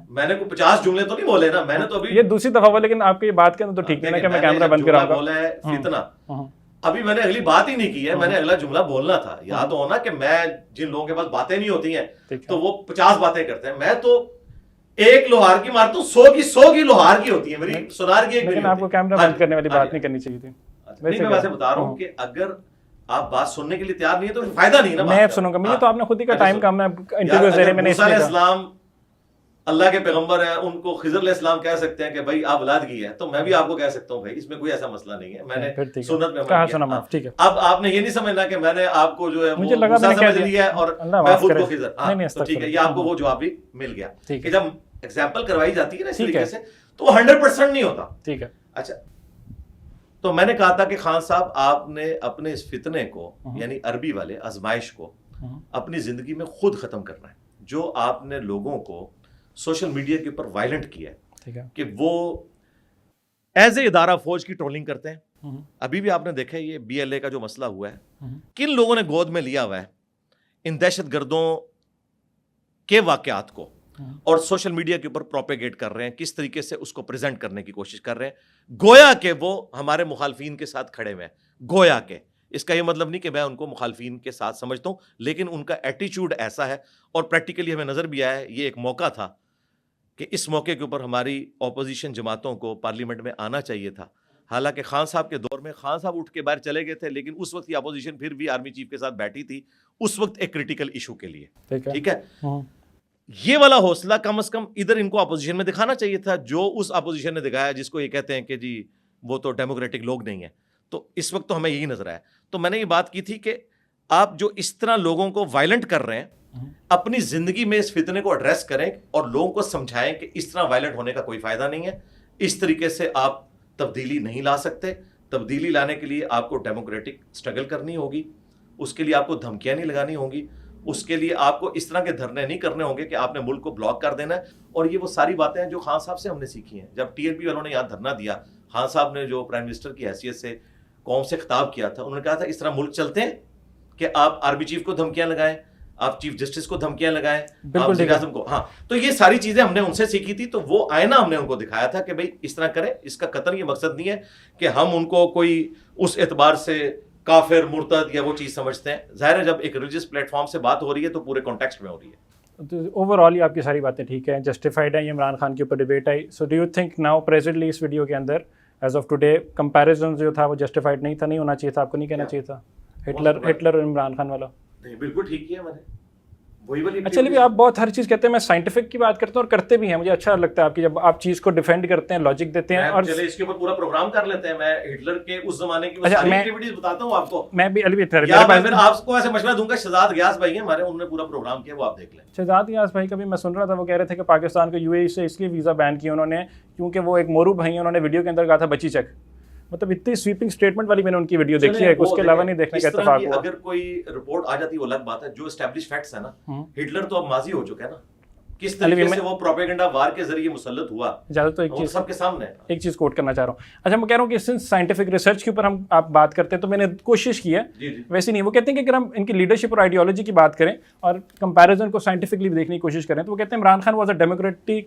میں نے کوئی 50 جملے تو نہیں بولے نا, میں نے تو ابھی یہ دوسری دفعہ ہوا, لیکن آپ کی بات کے اندر تو ٹھیک ہے نا کہ میں کیمرہ بند کراؤں گا. بولا ہے فتنہ, ابھی میں نے اگلی بات ہی نہیں کی ہے, میں نے اگلا جملہ بولنا تھا. یاد ہونا کہ میں جن لوگوں کے پاس باتیں نہیں ہوتی ہیں تو وہ 50 باتیں کرتے ہیں, میں تو ایک لوہار کی مارتا ہوں, 100 کی لوہار کی ہوتی ہے میری, سونار کی ایک. لیکن آپ کو کیمرہ بند کرنے والی بات نہیں کرنی چاہیے تھی. نہیں, میں ویسے بتا رہا ہوں کہ اگر آپ بات سننے کے لیے تیار نہیں ہے تو فائدہ نہیں نا. میں سنوں گا, مجھے تو آپ نے خود ہی کا ٹائم کم ہے انٹرویو دے رہے. میں نے موسیٰ علیہ السلام اللہ کے پیغمبر ہیں, ان کو خضر علیہ السلام کہہ سکتے ہیں کہ بھائی آپ اولاد کی ہے, تو میں بھی آپ کو کہہ سکتا ہوں بھائی, اس میں کوئی ایسا مسئلہ نہیں ہے. میں نے سنت میں کہا سنا معاف. ٹھیک ہے, اب آپ نے یہ نہیں سمجھنا کہ میں نے آپ کو جو ہے مجھے لگا میں نے سمجھ لیا ہے اور میں خود کو خضر. نہیں, ٹھیک ہے, یہ آپ کو وہ جواب بھی مل گیا کہ جب ایگزامپل کروائی جاتی ہے نا اس ٹھیک طریقے سے تو 100% نہیں ہوتا. ٹھیک ہے. اچھا, تو میں نے کہا تھا کہ خان صاحب آپ نے اپنے اس فتنے کو, یعنی عربی والے آزمائش کو اپنی زندگی میں خود ختم کرنا ہے. جو آپ نے لوگوں کو سوشل میڈیا کے اوپر وائلنٹ کیا ہے کہ وہ ایز اے ادارہ فوج کی ٹرولنگ کرتے ہیں. ابھی بھی آپ نے دیکھا یہ BLA کا جو مسئلہ ہوا ہے, کن لوگوں نے گود میں لیا ہوا ہے ان دہشت گردوں کے واقعات کو, اور سوشل میڈیا کے اوپر پروپیگیٹ کر رہے ہیں, کس طریقے سے اس کو پریزنٹ کرنے کی کوشش کر رہے ہیں گویا کہ وہ ہمارے مخالفین کے ساتھ کھڑے ہوئے ہیں. گویا کہ اس کا یہ مطلب نہیں کہ میں ان کو مخالفین کے ساتھ سمجھتا ہوں, لیکن ان کا ایٹیچیوڈ ایسا ہے, اور پریکٹیکلی ہمیں نظر بھی آیا ہے. یہ ایک موقع تھا کہ اس موقع کے اوپر ہماری اپوزیشن جماعتوں کو پارلیمنٹ میں آنا چاہیے تھا. حالانکہ خان صاحب کے دور میں خان صاحب اٹھ کے باہر چلے گئے تھے, لیکن اس وقت کی اپوزیشن پھر بھی آرمی چیف کے ساتھ بیٹھی تھی اس وقت ایک کریٹیکل ایشو کے لیے. ٹھیک ہے, یہ والا حوصلہ کم از کم ادھر ان کو اپوزیشن میں دکھانا چاہیے تھا, جو اس اپوزیشن نے دکھایا جس کو یہ کہتے ہیں کہ جی وہ تو ڈیموکریٹک لوگ نہیں ہیں. تو اس وقت تو ہمیں یہی نظر آیا. تو میں نے یہ بات کی تھی کہ آپ جو اس طرح لوگوں کو وائلنٹ کر رہے ہیں, اپنی زندگی میں اس فتنے کو ایڈریس کریں اور لوگوں کو سمجھائیں کہ اس طرح وائلنٹ ہونے کا کوئی فائدہ نہیں ہے. اس طریقے سے آپ تبدیلی نہیں لا سکتے. تبدیلی لانے کے لیے آپ کو ڈیموکریٹک اسٹرگل کرنی ہوگی, اس کے لیے آپ کو دھمکیاں نہیں لگانی ہوں گی, اس کے لیے آپ کو اس طرح کے دھرنے نہیں کرنے ہوں گے کہ آپ نے ملک کو بلاک کر دینا ہے. اور یہ وہ ساری باتیں ہیں جو خان صاحب سے ہم نے سیکھی ہیں. جب TLP والوں نے یہاں دھرنا دیا, خان صاحب نے جو پرائم منسٹر کی حیثیت سے قوم سے خطاب کیا تھا, انہوں نے کہا تھا اس طرح ملک چلتے ہیں کہ آپ آرمی چیف کو دھمکیاں لگائیں, آپ چیف جسٹس کو دھمکیاں لگائیں, آپ وزیر اعظم کو. ہاں, تو یہ ساری چیزیں ہم نے ان سے سیکھی تھی. تو وہ آئینہ ہم نے ان کو دکھایا تھا کہ بھائی اس طرح کریں. اس کا قطعاً یہ مقصد نہیں ہے کہ ہم ان کو کوئی اس اعتبار سے کافر, مرتد یا وہ چیز سمجھتے ہیں. ظاہر ہے جب ایک ریلیجیس پلیٹ فارم سے بات ہو رہی ہے تو پورے کانٹیکسٹ میں ہو رہی ہے. اوور آل آپ کی ساری باتیں ٹھیک ہیں, جسٹیفائڈ ہیں. یہ عمران خان کے اوپر ڈبیٹ آئی. So do you think now presently اس ویڈیو کے اندر ایز آف ٹوڈے کمپیریزن جو تھا وہ جسٹیفائڈ نہیں تھا, نہیں ہونا چاہیے تھا, آپ کو نہیں کہنا چاہیے تھا ہٹلر اور عمران خان والا؟ نہیں, بالکل ٹھیک کیا میں نے. اچھا بھی آپ بہت ہر چیز کہتے ہیں, میں سائنٹیفک کی بات کرتا ہوں اور کرتے بھی ہیں, مجھے اچھا لگتا ہے آپ کی جب آپ چیز کو ڈیفینڈ کرتے ہیں, لاجک دیتے ہیں. اور چلے اس کے اوپر پورا پروگرام کر لیتے ہیں. میں ہٹلر کے اس زمانے کی ساری ایکٹیویٹیز بتاتا ہوں آپ کو. میں بھی پھر آپ کو ایسے مشورہ دوں گا, شہزاد غیاث بھائی ہیں ہمارے, انہوں نے پورا پروگرام کیا, وہ آپ دیکھ لیں. شہزاد غیاث بھائی کا بھی میں سن رہا تھا, وہ کہہ رہے تھے کہ پاکستان کو UAE سے اس لیے ویزا بین کیا انہوں نے کیونکہ وہ ایک مورو بھائی ہیں, انہوں نے ویڈیو کے اندر کہا تھا بچی چیک. مطلب اتنی سویپنگ اسٹیٹمنٹ والی میں نے ان کی ویڈیو دیکھی ہے, اس کے علاوہ نہیں دیکھنے کا اتفاق ہوا. اگر کوئی رپورٹ آ جاتی وہ الگ بات ہے, جو اسٹیبلش فیکٹس ہیں نا, ہٹلر تو اب ماضی ہو چکا ہے نا, کس طریقے سے وہ پروپیگنڈا وار کے ذریعے مسلط ہوا, اجازت تو ایک چیز سب کے سامنے ایک چیز کوٹ کرنا چاہ رہا ہوں. اچھا, میں کہہ رہا ہوں کہ سنس سائنٹیفک ریسرچ کے اوپر ہم آپ بات کرتے ہیں تو میں نے کوشش کی ہے, ویسے نہیں. وہ کہتے ہیں کہ اگر ہم ان کی لیڈرشپ اور آئیڈیالوجی کی بات کریں اور کمپیریزن کو سائنٹیفکلی دیکھنے کی کوشش کریں تو وہ کہتے ہیں Imran Khan was a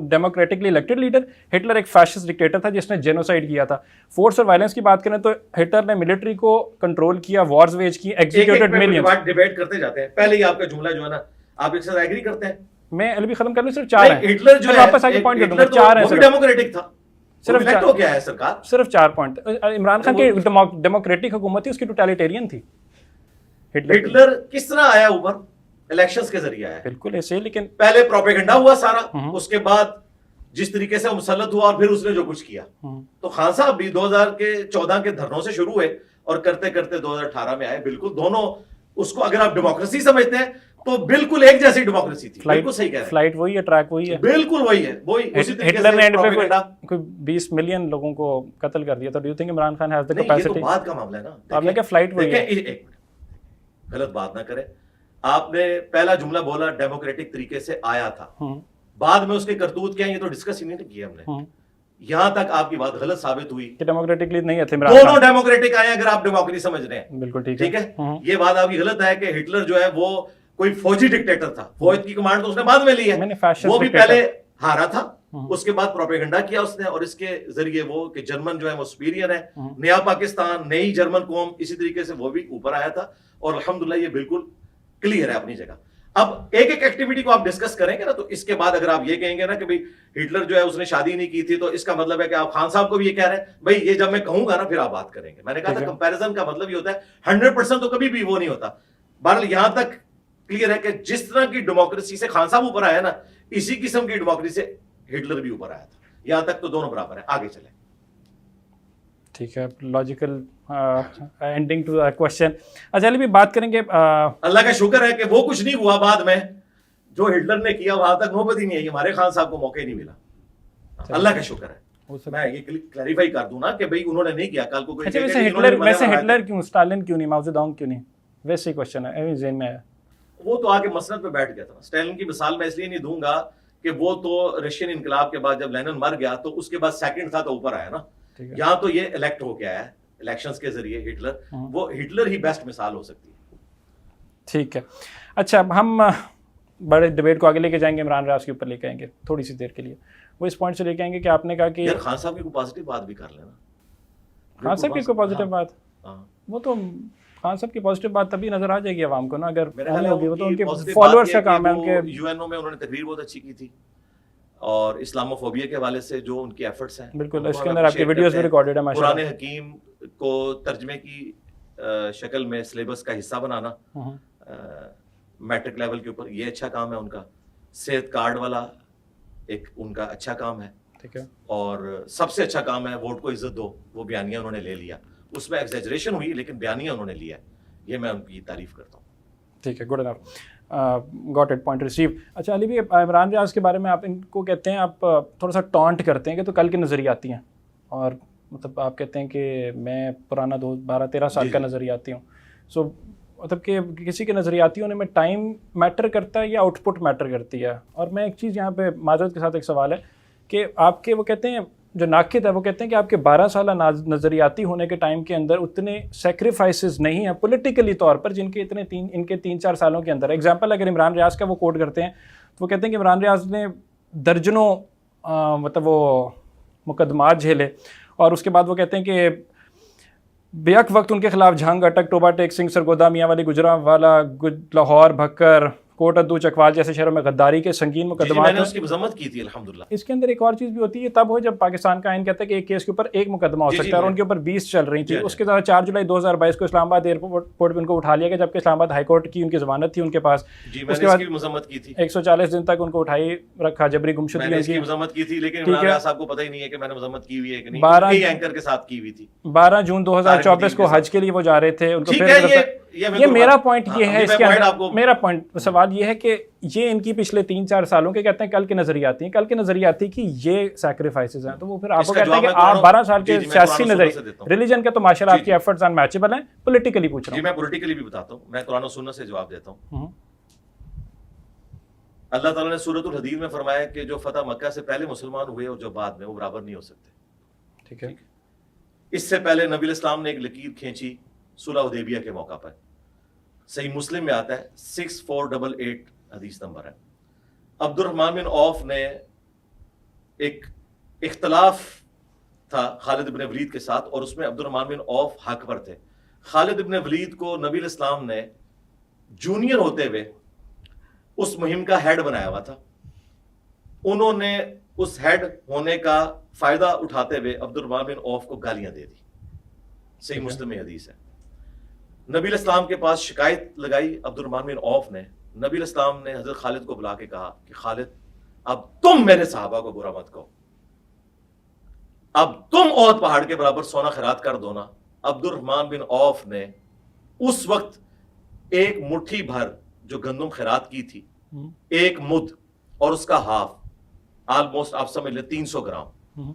democratically elected leader. Hitler ایک فیشسٹ ڈکٹیٹر تھا جس نے جینوسائڈ کیا تھا. فورس اور وائلنس کی بات کریں تو ہٹلر نے ملٹری کو کنٹرول کیا, وارز ویج کی, ایگزیکیوٹڈ ملینز. ڈیبیٹ کرتے جاتے ہیں. پہلے ہی آپ کا جملہ جو ہے نا, آپ ایک ساتھ ایگری کرتے ہیں. میں ابھی ختم کر لوں, صرف 4 ہیں. ہٹلر جو ہے واپس آ کے پوائنٹ کر دوں گا, 4 ہیں. ڈیموکریٹک تھا, صرف 4 پوائنٹ. عمران خان کی ڈیموکریٹک حکومت تھی, اس کی ٹوٹلیٹیرین تھی. ہٹلر کس طرح آیا اوپر؟ الیکشنز کے ذریعے آیا. بالکل ایسے, لیکن پہلے پروپیگنڈا ہوا سارا, اس کے بعد جس طریقے سے مسلط ہوا اور پھر اس نے جو کچھ کیا. تو خان صاحب بھی 2014 کے دھرنوں سے شروع ہوئے اور کرتے کرتے 2018 میں آئے. بالکل دونوں اس کو اگر آپ ڈیموکریسی سمجھتے ہیں تو بالکل ایک جیسی ڈیموکریسی تھی. بالکل صحیح کہہ رہے ہیں, فلائٹ وہی ہے, ٹریک وہی ہے, بالکل وہی ہے, وہی. ہٹلر نے اینڈ پہ کوئی 20 ملین لوگوں کو قتل کر دیا. تو do you think Imran Khan has the capacity? یہ تو بات کا معاملہ ہے نا. آپ نے کہا فلائٹ وہی ہے. غلط بات نہ کریں. آپ نے پہلا جملہ بولا ڈیموکریٹک طریقے سے آیا تھا, بعد میں اس کے کرتوت کیا ہیں یہ تو ڈسکس ہی نہیں کیا ہم نے. یہاں تک آپ کی بات غلط ثابت ہوئی کہ ڈیموکریٹکلی نہیں ہے دونوں ڈیموکریٹک آئے اگر آپ ڈیموکریسی سمجھ رہے ہیں. بالکل ٹھیک ہے, یہ بات آپ کی غلط ہے کہ ہٹلر جو ہے وہ کوئی فوجی ڈکٹیٹر تھا, فوج کی کمانڈ تو اس نے بعد میں لی ہے, وہ بھی پہلے ہارا تھا, اس کے بعد پروپیگنڈا کیا اس نے, اور اس کے ذریعے وہ کہ جرمن جو ہے وہ سپیریئر ہے, نیا پاکستان نئی جرمن قوم اسی طریقے سے وہ بھی اوپر آیا تھا, اور الحمدللہ یہ بالکل کلیئر ہے اپنی جگہ. اب ایک ایک ایکٹیویٹی کو آپ ڈسکس کریں گے نا, تو اس کے بعد اگر آپ یہ کہیں گے نا کہ بھئی ہٹلر جو ہے اس نے شادی نہیں کی تھی, تو اس کا مطلب ہے کہ آپ خان صاحب کو بھی یہ کہہ رہے ہیں بھئی یہ جب میں کہوں گا نا پھر آپ بات کریں گے. میں نے کہا تھا کمپیریزن کا مطلب یہ ہوتا ہے 100% تو کبھی بھی وہ نہیں ہوتا. بہرحال یہاں تک کلیئر ہے کہ جس طرح کی ڈیموکریسی سے خان صاحب اوپر آیا نا, اسی قسم کی ڈیموکریسی سے ہٹلر بھی اوپر آیا تھا. یہاں تک تو دونوں برابر ہیں. آگے چلیں. ٹھیک ہے, لاجیکل اینڈنگ ٹو کوشچن. اچھا علی بھی بات کریں گے, اللہ کا شکر ہے کہ وہ کچھ نہیں ہوا بعد میں جو ہٹلر نے کیا, وہاں تک نوبت ہی نہیں آئی, ہمارے خان صاحب کو موقع ہی نہیں ملا. اللہ کا شکر ہے. میں یہ کلیریفائی کر دوں نا کہ بھئی انہوں نے نہیں کیا, کل کو کوئی ویسے ہٹلر کیوں, اسٹالن کیوں نہیں, ماؤ زیڈونگ کیوں نہیں, ویسے ہی کوشچن ہے ذہن میں ہے. وہ تو آگے مسند پہ بیٹھ گیا تھا. اسٹالن کی مثال میں اس لیے نہیں دوں گا کہ وہ تو رشین انقلاب کے بعد جب لینن مر گیا تو اس کے بعد سیکنڈ تھا تو اوپر آیا نا. یہاں تو یہ الیکٹ ہو کے آیا ہے الیکشنز کے ذریعے ہٹلر, وہ ہٹلر ہی بیسٹ مثال ہو سکتی ہے. ٹھیک ہے. اچھا اب ہم بڑے ڈیبیٹ کو آگے لے کے جائیں گے, عمران ریاض کے اوپر لے کے آئیں گے تھوڑی سی دیر کے لیے. وہ اس پوائنٹ سے لے کے آئیں گے کہ آپ نے کہا کہ یار خان صاحب کی کوئی پازیٹیو بات بھی کر لینا. خان صاحب کی کوئی پازیٹیو بات, وہ تو خان صاحب کی پازیٹیو بات تبھی نظر آ جائے گی عوام کو نا, اگر ہوگی. وہ تو ان کے فالوورز کا کام ہے. ان کے یو این او میں انہوں نے تقریر بہت اچھی کی تھی, اور اسلامو فوبیا کے حوالے سے جو ان کی ایفرٹس ہیں بالکل, اس کے اندر آپ کی ویڈیوز بھی ریکارڈڈ ہیں ماشاءاللہ. قرآن حکیم کو ترجمے کی شکل میں سلیبس کا حصہ بنانا میٹرک لیول کے اوپر, یہ اچھا کام ہے ان کا. صحت کارڈ والا ایک ان کا اچھا کام ہے. ٹھیک ہے, اور سب سے اچھا کام ہے ووٹ کو عزت دو, وہ بیانیہ انہوں نے لے لیا. اس میں ایگزیجریشن ہوئی لیکن بیانیہ انہوں نے لیا, یہ میں ان کی تعریف کرتا ہوں. ٹھیک ہے, good enough, got it, point receive. اچھا علی بھی, عمران ریاض کے بارے میں آپ ان کو کہتے ہیں, آپ تھوڑا سا ٹانٹ کرتے ہیں کہ تو کل کے نظریاتی ہیں, اور مطلب آپ کہتے ہیں کہ میں پرانا 12-13 سال کا نظریاتی ہوں. سو مطلب کہ کسی کے نظریاتی ہونے میں ٹائم میٹر کرتا ہے یا آؤٹ پٹ میٹر کرتی ہے. اور میں ایک چیز یہاں پہ معذرت کے ساتھ ایک سوال ہے کہ آپ کے, وہ کہتے ہیں جو ناقد ہے وہ کہتے ہیں کہ آپ کے 12 سالہ نظریاتی ہونے کے ٹائم کے اندر اتنے سیکریفائسز نہیں ہیں پولیٹیکلی طور پر جن کے ان کے 3-4 سالوں کے اندر. ایگزامپل اگر عمران ریاض کا وہ کوٹ کرتے ہیں تو وہ کہتے ہیں کہ عمران ریاض نے درجنوں مطلب وہ مقدمات جھیلے, اور اس کے بعد وہ کہتے ہیں کہ بیک وقت ان کے خلاف جھنگ, اٹک, ٹوبا ٹیک سنگھ, سرگودا, میاں والی, گجرانوالا, لاہور, بھکر, کوٹ ادو, چکوال جیسے شہروں میں غداری کے سنگین مقدمات. میں نے اس کی مذمت کی تھی الحمدللہ. اس کے اندر ایک اور چیز بھی ہوتی ہے, تب ہو جب پاکستان کا آئین کہتا ہے کہ ایک کیس کے اوپر ایک مقدمہ ہو سکتا ہے, اور ان کے اوپر 20 چل رہی تھی. اس کے بعد 4 جولائی 2022 کو اسلام آباد ایئرپورٹ پہ ان کو اٹھا لیا گیا, جبکہ اسلام آباد ہائی کورٹ کی ان کی ضمانت تھی ان کے پاس. اس کے بعد مذمت کی تھی, 140 دن تک ان کو اٹھائی رکھا, جبری گمشدگی ان کی مذمت کی تھی. لیکن عمران ریاض صاحب کو پتہ ہی نہیں ہے کہ میں نے مذمت کی ہوئی ہے کہ نہیں, 12 اینکر کے ساتھ کی ہوئی تھی. 12 جون 2024 کو حج کے لیے وہ جا رہے تھے, ان کو یہ میرا پوائنٹ یہ ہے, اس کے اندر میرا پوائنٹ سوال یہ ہے کہ یہ ان کی پچھلے 3-4 سالوں کے کہتے ہیں کل کے نظریاتی ہیں, کل کے نظریاتی کی یہ سیکریفائسز ہیں. تو وہ پھر آپ کو کہتے ہیں کہ آپ 12 سال کے سیاسی نظریے ریلیجن کے تو ماشاءاللہ آپ کے ایفرٹس ان میچبل ہیں, پولیٹیکلی پوچھ رہا ہوں. جی میں پولیٹیکلی بھی بتاتا ہوں, میں قرآن و سنت سے جواب دیتا ہوں. اللہ تعالیٰ نے سورۃ الحدید میں فرمایا کہ جو فتح مکہ سے پہلے مسلمان ہوئے اور جو بعد میں, وہ برابر نہیں ہو سکتے. ٹھیک ہے, اس سے پہلے نبی الاسلام نے ایک لکیر کھینچی صلح حدیبیہ کے موقع پر. صحیح مسلم میں آتا ہے 6488 حدیث نمبر ہے. عبد الرحمن بن عوف نے ایک اختلاف تھا خالد بن ولید کے ساتھ, اور اس میں عبد الرحمن بن عوف حق پر تھے. خالد بن ولید کو نبی الاسلام نے جونیئر ہوتے ہوئے اس مہم کا ہیڈ بنایا ہوا تھا. انہوں نے اس ہیڈ ہونے کا فائدہ اٹھاتے ہوئے عبد الرحمن بن عوف کو گالیاں دے دی. صحیح مسلم میں حدیث ہے. نبی الاسلام کے پاس شکایت لگائی عبد الرحمن بن عوف نے. نبی الاسلام نے حضرت خالد کو بلا کے کہا کہ خالد اب تم میرے صحابہ کو برا مت کہو, اب تم احد پہاڑ کے برابر سونا خیرات کر دو نا. عبد الرحمن بن عوف نے اس وقت ایک مٹھی بھر جو گندم خیرات کی تھی, ایک مد اور اس کا ہاف, آلموسٹ آپ سمجھ لیں 300 گرام,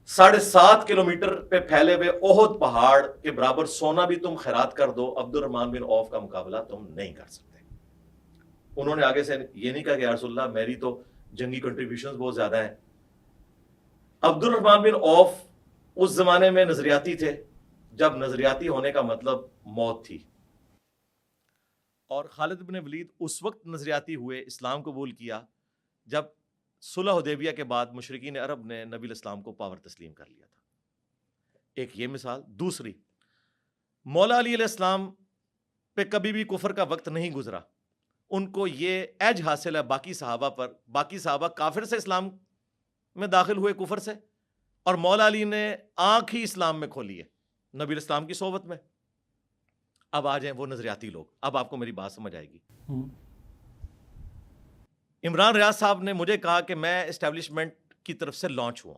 7.5 کلومیٹر پہ پھیلے ہوئے احد پہاڑ کے برابر سونا بھی تم خیرات کر دو, عبد الرحمن بن عوف کا مقابلہ تم نہیں کر سکتے. انہوں نے آگے سے یہ نہیں کہا کہ یا رسول اللہ میری تو جنگی کنٹریبیوشنز بہت زیادہ ہیں. عبد الرحمن بن عوف اس زمانے میں نظریاتی تھے جب نظریاتی ہونے کا مطلب موت تھی, اور خالد بن ولید اس وقت نظریاتی ہوئے, اسلام قبول کیا جب صلح حدیبیہ کے بعد مشرکین عرب نے نبی الاسلام کو پاور تسلیم کر لیا تھا. ایک یہ مثال. دوسری, مولا علی علیہ السلام پہ کبھی بھی کفر کا وقت نہیں گزرا, ان کو یہ ایج حاصل ہے باقی صحابہ پر. باقی صحابہ کافر سے اسلام میں داخل ہوئے کفر سے, اور مولا علی نے آنکھ ہی اسلام میں کھولی ہے نبی الاسلام کی صحبت میں. اب آ جائیں وہ نظریاتی لوگ, اب آپ کو میری بات سمجھ آئے گی. عمران ریاض صاحب نے مجھے کہا کہ میں اسٹیبلشمنٹ کی طرف سے لانچ ہوا.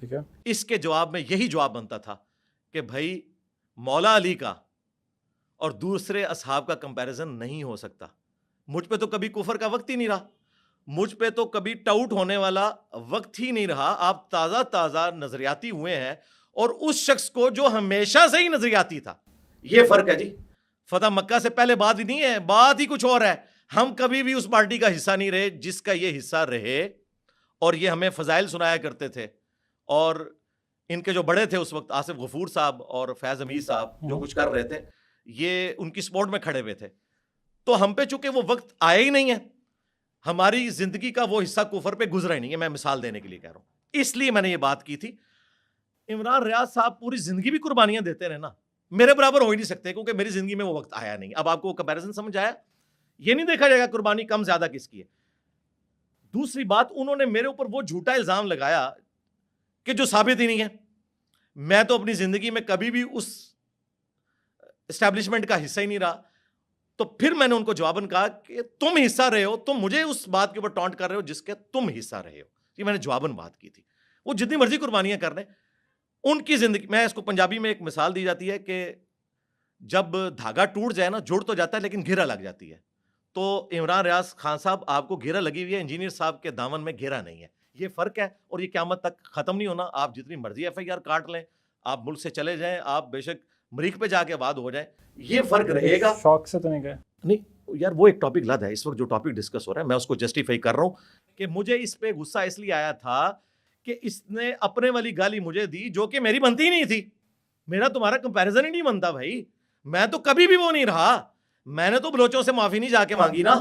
ٹھیک ہے, اس کے جواب میں یہی جواب بنتا تھا کہ بھائی مولا علی کا اور دوسرے اصحاب کا کمپیریزن نہیں ہو سکتا. مجھ پہ تو کبھی کفر کا وقت ہی نہیں رہا, مجھ پہ تو کبھی ٹاؤٹ ہونے والا وقت ہی نہیں رہا. آپ تازہ تازہ نظریاتی ہوئے ہیں, اور اس شخص کو جو ہمیشہ سے ہی نظریاتی تھا. یہ فرق ہے جی. فتح مکہ سے پہلے بات ہی نہیں ہے, بات ہی کچھ اور ہے. ہم کبھی بھی اس پارٹی کا حصہ نہیں رہے جس کا یہ حصہ رہے, اور یہ ہمیں فضائل سنایا کرتے تھے. اور ان کے جو بڑے تھے اس وقت, آصف غفور صاحب اور فیض حمید صاحب, جو کچھ کر رہے تھے یہ ان کی سپورٹ میں کھڑے ہوئے تھے. تو ہم پہ چونکہ وہ وقت آیا ہی نہیں ہے, ہماری زندگی کا وہ حصہ کفر پہ گزرا ہی نہیں ہے. میں مثال دینے کے لیے کہہ رہا ہوں, اس لیے میں نے یہ بات کی تھی. عمران ریاض صاحب پوری زندگی بھی قربانیاں دیتے رہے نا, میرے برابر ہو ہی نہیں سکتے کیونکہ میری زندگی میں وہ وقت آیا نہیں. اب آپ کو کمپیریزن سمجھ آیا؟ یہ نہیں دیکھا جائے گا قربانی کم زیادہ کس کی ہے. دوسری بات, انہوں نے میرے اوپر وہ جھوٹا الزام لگایا کہ جو ثابت ہی نہیں ہے. میں تو اپنی زندگی میں کبھی بھی اس اسٹیبلشمنٹ کا حصہ ہی نہیں رہا. تو پھر میں نے ان کو جواباً کہا کہ تم حصہ رہے ہو, تم مجھے اس بات کے اوپر ٹونٹ کر رہے ہو جس کے تم حصہ رہے ہو. یہ میں نے جواباً بات کی تھی. وہ جتنی مرضی قربانیاں کر رہے ہیں, ان کی زندگی میں, اس کو پنجابی میں ایک مثال دی جاتی ہے کہ جب دھاگا ٹوٹ جائے نا, جڑ تو جاتا ہے لیکن گھیرا لگ جاتی ہے. تو عمران ریاض خان صاحب آپ کو گھیرا لگی ہوئی ہے, انجینئر صاحب کے دامن میں گھیرا نہیں ہے. یہ فرق ہے, اور یہ قیامت تک ختم نہیں ہونا. آپ جتنی مرضی ایف آئی آر کاٹ لیں, آپ ملک سے چلے جائیں, آپ بے شک مریخ پہ جا کے آباد ہو جائیں, یہ فرق رہے گا. شوق سے تو نہیں گئے. نہیں یار, وہ ایک ٹاپک لد ہے. اس وقت جو ٹاپک ڈسکس ہو رہا ہے میں اس کو جسٹیفائی کر رہا ہوں کہ مجھے اس پہ غصہ اس لیے آیا تھا کہ اس نے اپنے والی گالی مجھے دی جو کہ میری بنتی ہی نہیں تھی. میرا تمہارا کمپیریزن ہی نہیں بنتا بھائی. میں تو کبھی بھی وہ نہیں رہا. میں نے تو بلوچوں سے معافی نہیں جا کے مانگی نا.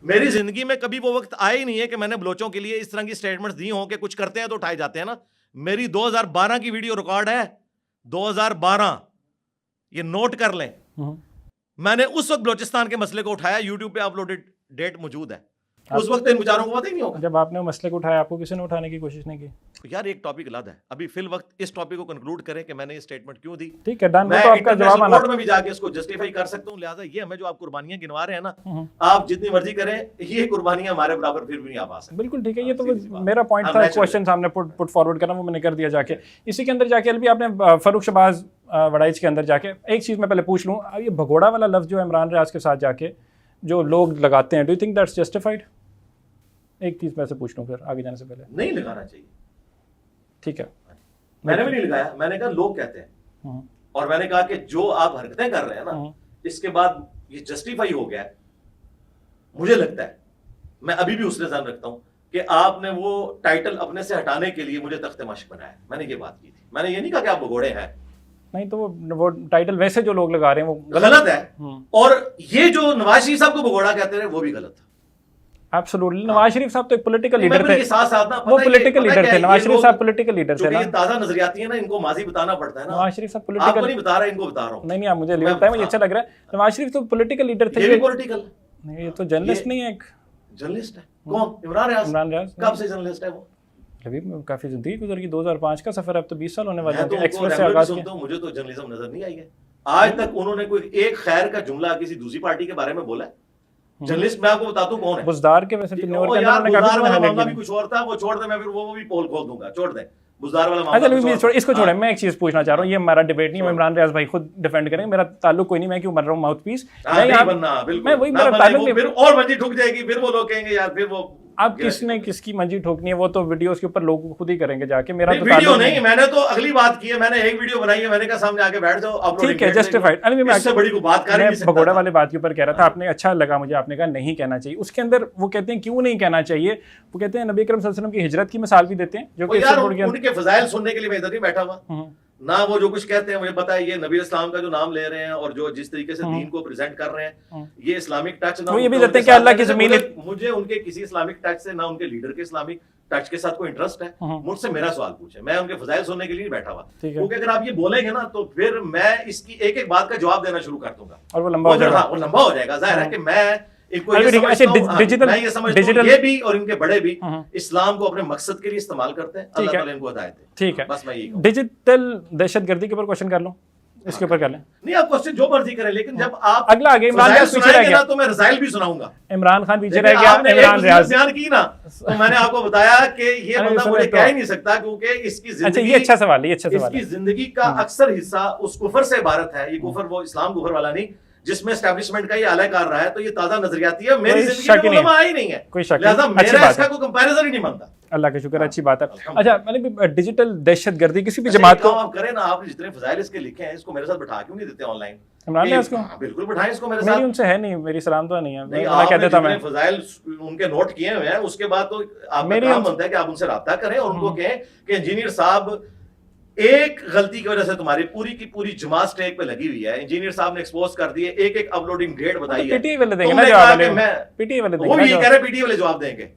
میری زندگی میں کبھی وہ وقت آیا ہی نہیں ہے کہ میں نے بلوچوں کے لیے اس طرح کی سٹیٹمنٹس دی ہوں کہ کچھ کرتے ہیں تو اٹھائے جاتے ہیں نا. میری 2012 کی ویڈیو ریکارڈ ہے, 2012, یہ نوٹ کر لیں. میں نے اس وقت بلوچستان کے مسئلے کو اٹھایا, یوٹیوب پہ اپلوڈڈ ڈیٹ موجود ہے. اس وقت ان بیچاروں کو پتہ ہی نہیں ہوگا. جب آپ نے وہ مسئلے کو اٹھایا, آپ کو کسی نے اٹھانے کی کوشش نہیں کی؟ یار ایک ٹاپک الگ ہے. ابھی فی الوقت اس ٹاپک کو کنکلوڈ کریں کہ میں نے یہ اسٹیٹمنٹ کیوں دی. ٹھیک ہے ڈن. میں تو آپ کا جواب آنا کورٹ میں بھی جا کے اس کو جسٹیفائی کر سکتا ہوں. لہٰذا یہ ہمیں جو آپ قربانیاں گنوا رہے ہیں نا, آپ جتنی مرضی کریں, یہ قربانیاں ہمارے برابر پھر بھی نہیں آپ آ سکتے. بالکل ٹھیک ہے. یہ تو میرا پوائنٹ تھا, کوشچن سامنے پٹ فارورڈ کرنا, وہ میں نے کر دیا جا کے. اسی کے اندر جا کے البی آپ نے فاروق شہباز وڑائچ کے اندر جا کے ایک چیز میں پہلے پوچھ لوں, یہ بھگوڑا والا لفظ جو عمران ریاض کے ساتھ جا کے جو لوگ لگاتے ہیں, do you think that's justified? ایک چیز میں سے پوچھ لوں پھر آگے جانے سے پہلے. نہیں لگانا چاہیے. ٹھیک ہے, میں نے بھی نہیں لگایا. میں نے کہا لوگ کہتے ہیں, اور میں نے کہا کہ جو آپ حرکتیں کر رہے ہیں نا, اس کے بعد یہ جسٹیفائی ہو گیا ہے. مجھے لگتا ہے, میں ابھی بھی اس نے ذہن رکھتا ہوں کہ آپ نے وہ ٹائٹل اپنے سے ہٹانے کے لیے مجھے تخت مشق بنایا. میں نے یہ بات کی تھی. میں نے یہ نہیں کہا کہ آپ بھگوڑے ہیں. نہیں, تو وہ ٹائٹل ویسے جو لوگ لگا رہے ہیں وہ غلط ہے. اور یہ جو نواز شریف صاحب کو بھگوڑا کہتے رہے وہ بھی غلط تھا. ایبسولوٹلی. نواز شریف صاحب تو ایک پولیٹیکل لیڈر تھے. وہ پولیٹیکل لیڈر تھے. نواز شریف صاحب پولیٹیکل لیڈر تھے. یہ تازہ نظریاتی ہیں نا, ان کو ماضی بتانا پڑتا ہے نا. نواز شریف صاحب آپ پولیٹیکل کو نہیں بتا رہا, ان کو بتا رہا ہوں. نہیں, آپ مجھے بتائیں, مجھے اچھا لگ رہا ہے. نواز شریف تو پولیٹیکل لیڈر تھے. یہ پولیٹیکل نہیں, یہ تو جرنلسٹ نہیں ہے. ایک جرنلسٹ ہے. کون؟ عمران ریاض. عمران ریاض کب سے جرنلسٹ ہے وہ؟ ابھی کافی زندگی گزر گئی. 2005 کا سفر ہے, اب تو 20 سال ہونے والے ہیں. ایکسپریس سے آغاز کیا. مجھے تو جرنلزم نظر نہیں آئی ہے آج تک. انہوں نے کوئی ایک خیر کا جملہ کسی دوسری پارٹی کے بارے میں بولا ہے؟ جرنلسٹ میں آپ کو بتاتا ہوں کون ہے. بزدار کے ویسے نیویارک کے اندر بزدار والا معاملہ بھی کچھ اور تھا, وہ چھوڑ دیں. میں پھر وہ بھی پول کھول دوں گا, چھوڑ دیں بزدار والا معاملہ. اچھا اس کو چھوڑیں. میں ایک چیز پوچھنا چاہ رہا ہوں, یہ ہمارا ڈیبیٹ نہیں ہے. عمران ریاض بھائی خود ڈیفینڈ کریں, میرا تعلق کوئی نہیں. میں کیوں بن رہا ہوں ماؤتھ پیس. میں وہی میرا تعلق نہیں. اور مرضی ٹھک جائے گی, پھر وہ لوگ کہیں گے یار پھر وہ اب کس نے کس کی منجی ٹھوکنی ہے وہ تو ویڈیوز کے اوپر لوگ خود ہی کریں گے جا کے. میرا تو ویڈیو نہیں, میں نے تو اگلی بات کی ہے, میں نے ایک ویڈیو بنائی ہے, میں نے کہا سامنے آ کے بیٹھ جاؤ, ٹھیک ہے, جسٹیفائڈ. اس سے بڑی کوئی بات کر ہی نہیں سکتا. بگوڑا والے بات کے اوپر کہہ رہا تھا, آپ نے اچھا لگا مجھے, آپ نے کہا نہیں کہنا چاہیے. اس کے اندر وہ کہتے ہیں کیوں نہیں کہنا چاہیے, وہ کہتے ہیں نبی اکرم صلی اللہ علیہ وسلم کی ہجرت کی مثال بھی دیتے ہیں, جو کہ ان کے فضائل سننے کے لیے میں ادھر نہیں بیٹھا ہوا نہ وہ جو کچھ کہتے ہیں. مجھے پتا ہے یہ نبی اسلام کا جو نام لے رہے ہیں اور جو جس طریقے سے دین کو پریزنٹ کر رہے ہیں, یہ اسلامک ٹچ نہ, وہ یہ بھی دیتے ہیں کہ اللہ کی زمین, مجھے ان کے کسی اسلامک ٹچ سے نہ ان کے لیڈر کے اسلامک ٹچ کے ساتھ کوئی انٹرسٹ ہے. مجھ سے میرا سوال پوچھے, میں ان کے فضائل سننے کے لیے بیٹھا ہوا, کیونکہ اگر آپ یہ بولیں گے نا تو پھر میں اس کی ایک ایک بات کا جواب دینا شروع کر دوں گا اور وہ لمبا ہو جائے گا. وہ لمبا ہو جائے گا. ظاہر ہے کہ میں یہ سمجھتا ہوں یہ بھی اور ان کے بڑے بھی اسلام کو اپنے مقصد کے لیے استعمال کرتے ہیں. اللہ تعالیٰ ان کو ہدایت دے. ٹھیک ہے, بس میں یہی ڈیجیٹل دہشت گردی کے اوپر کوشچن کر لوں, اس کے اوپر کر لیں. نہیں آپ کوشچن جو مرضی کریں, لیکن جب آپ اگلا آگے عمران خان پیچھے رہ گیا تو میں رسائل بھی سناؤں گا. عمران خان پیچھے رہ گیا, عمران ریاض بیان کی نا, تو میں نے آپ کو بتایا کہ یہ بندہ مجھے کہہ ہی نہیں سکتا, کیونکہ اس کی زندگی, یہ اچھا سوال ہے, یہ اچھا سوال ہے. اس کی زندگی کا اکثر حصہ اس کفر سے عبارت ہے. یہ کفر وہ اسلام کفر والا نہیں جس میں اسٹیبلشمنٹ کا یہ اعلی کار رہا ہے, تو یہ تازہ نظریاتی ہے. میری زندگی میں علماء ہی نہیں ہے, کوئی شک لہذا میرا اس کا کوئی کمپیریزن ہی نہیں بنتا. اللہ کا شکر, اچھی بات ہے. اچھا ڈیجیٹل دہشت گردی کسی بھی جماعت کو آپ کریں نا, آپ نے جتنے فضائل اس کے لکھے ہیں اس کو میرے ساتھ بٹھا کیوں نہیں دیتے آن لائن؟ عمران نے اس کو بالکل بٹھائیں اس کو میرے ساتھ. میری ان سے ہے نہیں, میری سلام تو نہیں ہے, میں کہتا تھا میں فضائل ان کے نوٹ کیے ہوئے ہیں. اس کے بعد تو آپ کا کام بنتا ہے کہ آپ ان سے رابطہ کریں اور ان کو کہیں کہ انجینئر صاحب ایک غلطی کی وجہ سے تمہاری پوری کی پوری جماعت اسٹیک پہ لگی ہوئی ہے. انجینئر صاحب نے ایکسپوز کر دیے, ایک ایک اپلوڈنگ ڈیٹ بتائی ہے. پی ٹی آئی والے دیں گے نا جواب, پی ٹی آئی والے دیں گے, وہ یہ کہہ رہے پی ٹی آئی والے جواب دیں گے.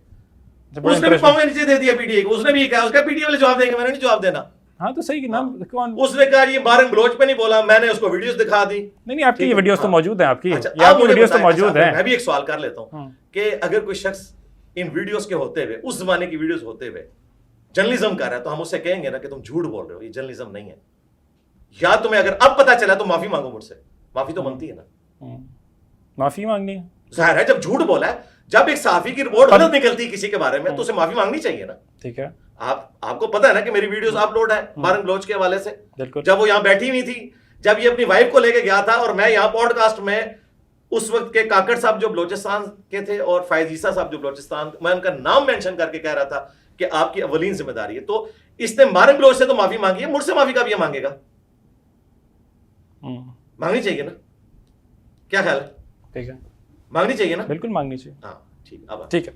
اس نے بھی پاؤں نیچے دے دیا پی ٹی آئی کو, اس نے بھی یہ کہا اس کا پی ٹی آئی والے جواب دیں گے, میں نے نہیں جواب دینا. ہاں تو صحیح نا, کون اس نے کہا یہ بارن گلوچ پہ نہیں بولا, میں نے اس کو ویڈیوز دکھا دی. نہیں آپ کی یہ ویڈیوز تو موجود ہیں, آپ کی ویڈیوز تو موجود ہیں. میں بھی ایک سوال کر لیتا ہوں کہ اگر کوئی شخص ان ویڈیوز کے ہوتے ہوئے, اس زمانے کی ویڈیوز ہوتے ہوئے جرنلزم کر رہا ہے, تو ہم اس سے کہیں گے نا کہ تم جھوٹ بول رہے ہو, یہ جرنلزم نہیں ہے. یا تمہیں اگر اب پتا چلا تو معافی مانگو مجھ سے, معافی تو بنتی ہے نا. معافی مانگنی ہے, ظاہر ہے جب جھوٹ بولا ہے, جب ایک صحافی کی رپورٹ غلط نکلتی کسی کے بارے میں تو اسے معافی مانگنی چاہیے نا. ٹھیک ہے, آپ کو پتا ہے نا کہ میری ویڈیوز اپلوڈ ہے بارن گلوچ کے حوالے سے. بالکل, جب وہ یہاں بیٹھی ہوئی تھی, جب یہ اپنی وائف کو لے کے گیا تھا, اور میں یہاں پوڈ کاسٹ میں اس وقت کے کاکڑ صاحب جو بلوچستان کے تھے اور فائز عیسیٰ صاحب جو بلوچستان, میں ان کا نام مینشن کر کے کہہ رہا تھا کہ آپ کی اولین ذمہ داری ہے. تو اس نے بارن گلوچ سے تو معافی مانگی ہے, مجھ سے معافی کب یہ مانگے گا؟ مانگنی چاہیے نا, کیا خیال ہے؟ ٹھیک ہے, مانگنی چاہیے نا, بالکل مانگنی چاہیے. ہاں ٹھیک ہے.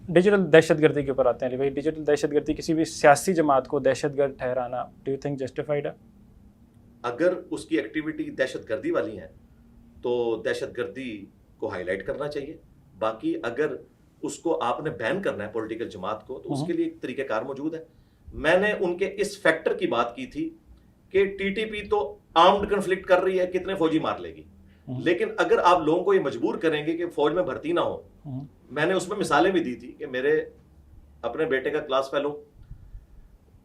ڈیجیٹل دہشت گردی کے اوپر آتے ہیں. بھائی ڈیجیٹل دہشت گردی کسی بھی سیاسی جماعت کو دہشت گرد ٹھہرانا, ڈو یو تھنک جسٹیفائڈ ہے؟ اگر اس کی ایکٹیویٹی دہشت گردی والی ہیں تو دہشت گردی کو ہائی لائٹ کرنا چاہیے. باقی اگر اس کو آپ نے بین کرنا ہے پولیٹیکل جماعت کو, تو اس کے لیے ایک طریقہ کار موجود ہے. میں نے ان کے اس فیکٹر کی بات کی تھی کہ ٹی ٹی پی تو آرمڈ کنفلکٹ کر رہی ہے, کتنے فوجی مار لے گی, لیکن اگر آپ لوگوں کو یہ مجبور کریں گے کہ فوج میں بھرتی نہ ہو. میں نے اس میں مثالیں بھی دی تھی کہ میرے اپنے بیٹے کا کلاس فیلو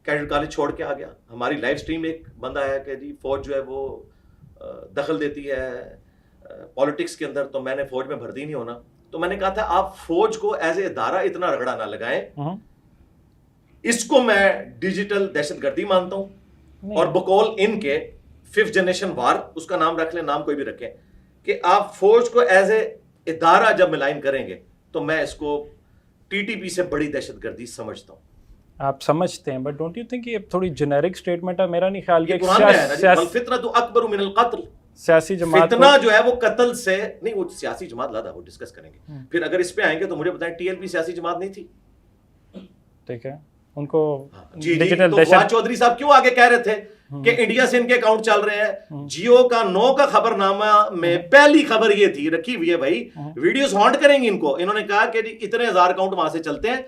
کیڈٹ کالج چھوڑ کے آ گیا. ہماری لائیو سٹریم ایک بندہ آیا کہ جی فوج جو ہے وہ دخل دیتی ہے پالیٹکس کے اندر, تو میں نے فوج میں بھرتی نہیں ہونا. تو میں نے کہا تھا آپ فوج کو ایز اے ادارہ اتنا رگڑا نہ لگائیں. اس کو میں ڈیجیٹل دہشت گردی مانتا ہوں, اور بقول ان کے 5th جنریشن وار, اس کا نام رکھ لیں, نام کوئی بھی رکھیں, کہ آپ فوج کو ایز اے ادارہ جب ملائن کریں گے تو میں اس کو ٹی ٹی پی سے بڑی دہشت گردی سمجھتا ہوں. آپ سمجھتے ہیں, بٹ ڈونٹ یو تھنک یہ تھوڑی جنیرک سٹیٹمنٹ ہے؟ میرا نہیں خیال کہ الفتنۃ اکبر من القتل, سیاسی جماعت فتنہ جو ہے وہ قتل سے نہیں. وہ سیاسی جماعت لادا, وہ ڈسکس کریں گے. پھر اگر اس پہ آئیں گے تو مجھے بتائیں ٹی ایل پی سیاسی جماعت نہیں تھی؟ ٹھیک ہے, ان کو ڈیجیٹل دہشت. چودھری صاحب کیوں آگے کہہ رہے تھے کہ انڈیا سے ان کے اکاؤنٹ چل رہے ہیں؟ جیو کا 9 کا خبر نامہ میں پہلی خبر یہ تھی, رکھی ہوئی ہے بھائی, ویڈیوز ہانٹ کریں گے ان کو. انہوں نے کہا کہ اتنے ہزار اکاؤنٹ وہاں سے چلتے ہیں,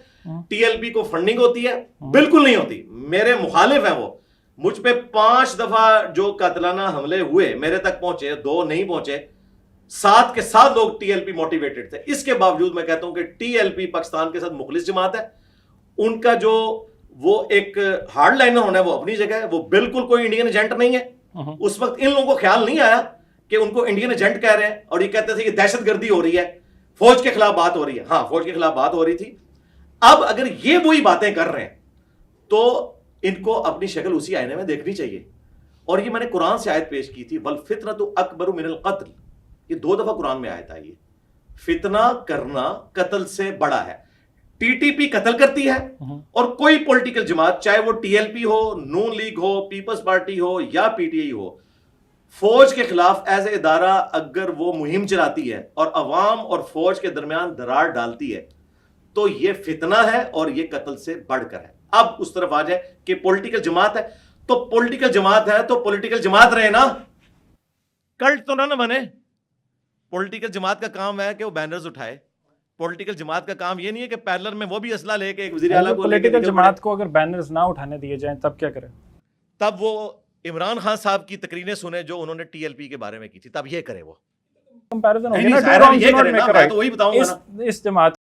ٹی ایل پی کو فنڈنگ ہوتی ہے. بالکل نہیں ہوتی, میرے مخالف ہیں وہ. مجھ پہ 5 دفعہ جو قاتلانہ حملے ہوئے میرے تک پہنچے, 2 نہیں پہنچے, 7 کے 7 لوگ ٹی ایل پی موٹیویٹڈ تھے. اس کے باوجود میں کہتا ہوں کہ ٹی ایل پی پاکستان کے ساتھ مخلص جماعت ہے. ان کا جو وہ ایک ہارڈ لائنر ہونا ہے وہ اپنی جگہ ہے, وہ بالکل کوئی انڈین ایجنٹ نہیں ہے. اس وقت ان لوگوں کو خیال نہیں آیا کہ ان کو انڈین ایجنٹ کہہ رہے ہیں, اور یہ کہتے تھے کہ دہشت گردی ہو رہی ہے, فوج کے خلاف بات ہو رہی ہے. ہاں فوج کے خلاف بات ہو رہی تھی. اب اگر یہ وہی باتیں کر رہے ہیں تو ان کو اپنی شکل اسی آئینے میں دیکھنی چاہیے. اور یہ میں نے قرآن سے آیت پیش کی تھی, والفتنۃ اکبر من القتل, یہ 2 دفعہ قرآن میں آیت آئی ہے. فتنہ کرنا قتل سے بڑا ہے. ٹی ٹی پی قتل کرتی ہے اور کوئی پولیٹیکل جماعت چاہے وہ ٹی ایل پی ہو، نون لیگ ہو، پیپلز پارٹی ہو یا پی ٹی آئی ہو، فوج کے خلاف ایز اے ادارہ اگر وہ مہم چلاتی ہے اور عوام اور فوج کے درمیان دراڑ ڈالتی ہے تو یہ فتنہ ہے اور یہ قتل سے بڑھ کر ہے۔ اب اس طرف آ جائے کہ پولیٹیکل جماعت ہے تو پولیٹیکل جماعت ہے تو پولیٹیکل جماعت رہے نا، کلٹ تو نہ بنے۔ پولیٹیکل جماعت کا کام ہے کہ وہ بینرز اٹھائے، پولیٹیکل جماعت کا کام یہ نہیں ہے کہ پیرلر میں وہ بھی اسلحہ لے کے ایک وزیر اعلیٰ کو لے کے پولیٹیکل جماعت کو اگر بینرز نہ اٹھانے دیے جائیں تب کیا کریں؟ تب وہ عمران خان صاحب کی تقریریں سنیں جو انہوں نے ٹی ایل پی کے بارے میں کی تھی، تب یہ کرے وہ کمپیریزن ہو نہیں، گیا ظاہر ہے یہ کرے نا، میں تو وہی بتاؤں گا نا۔ اس جماعت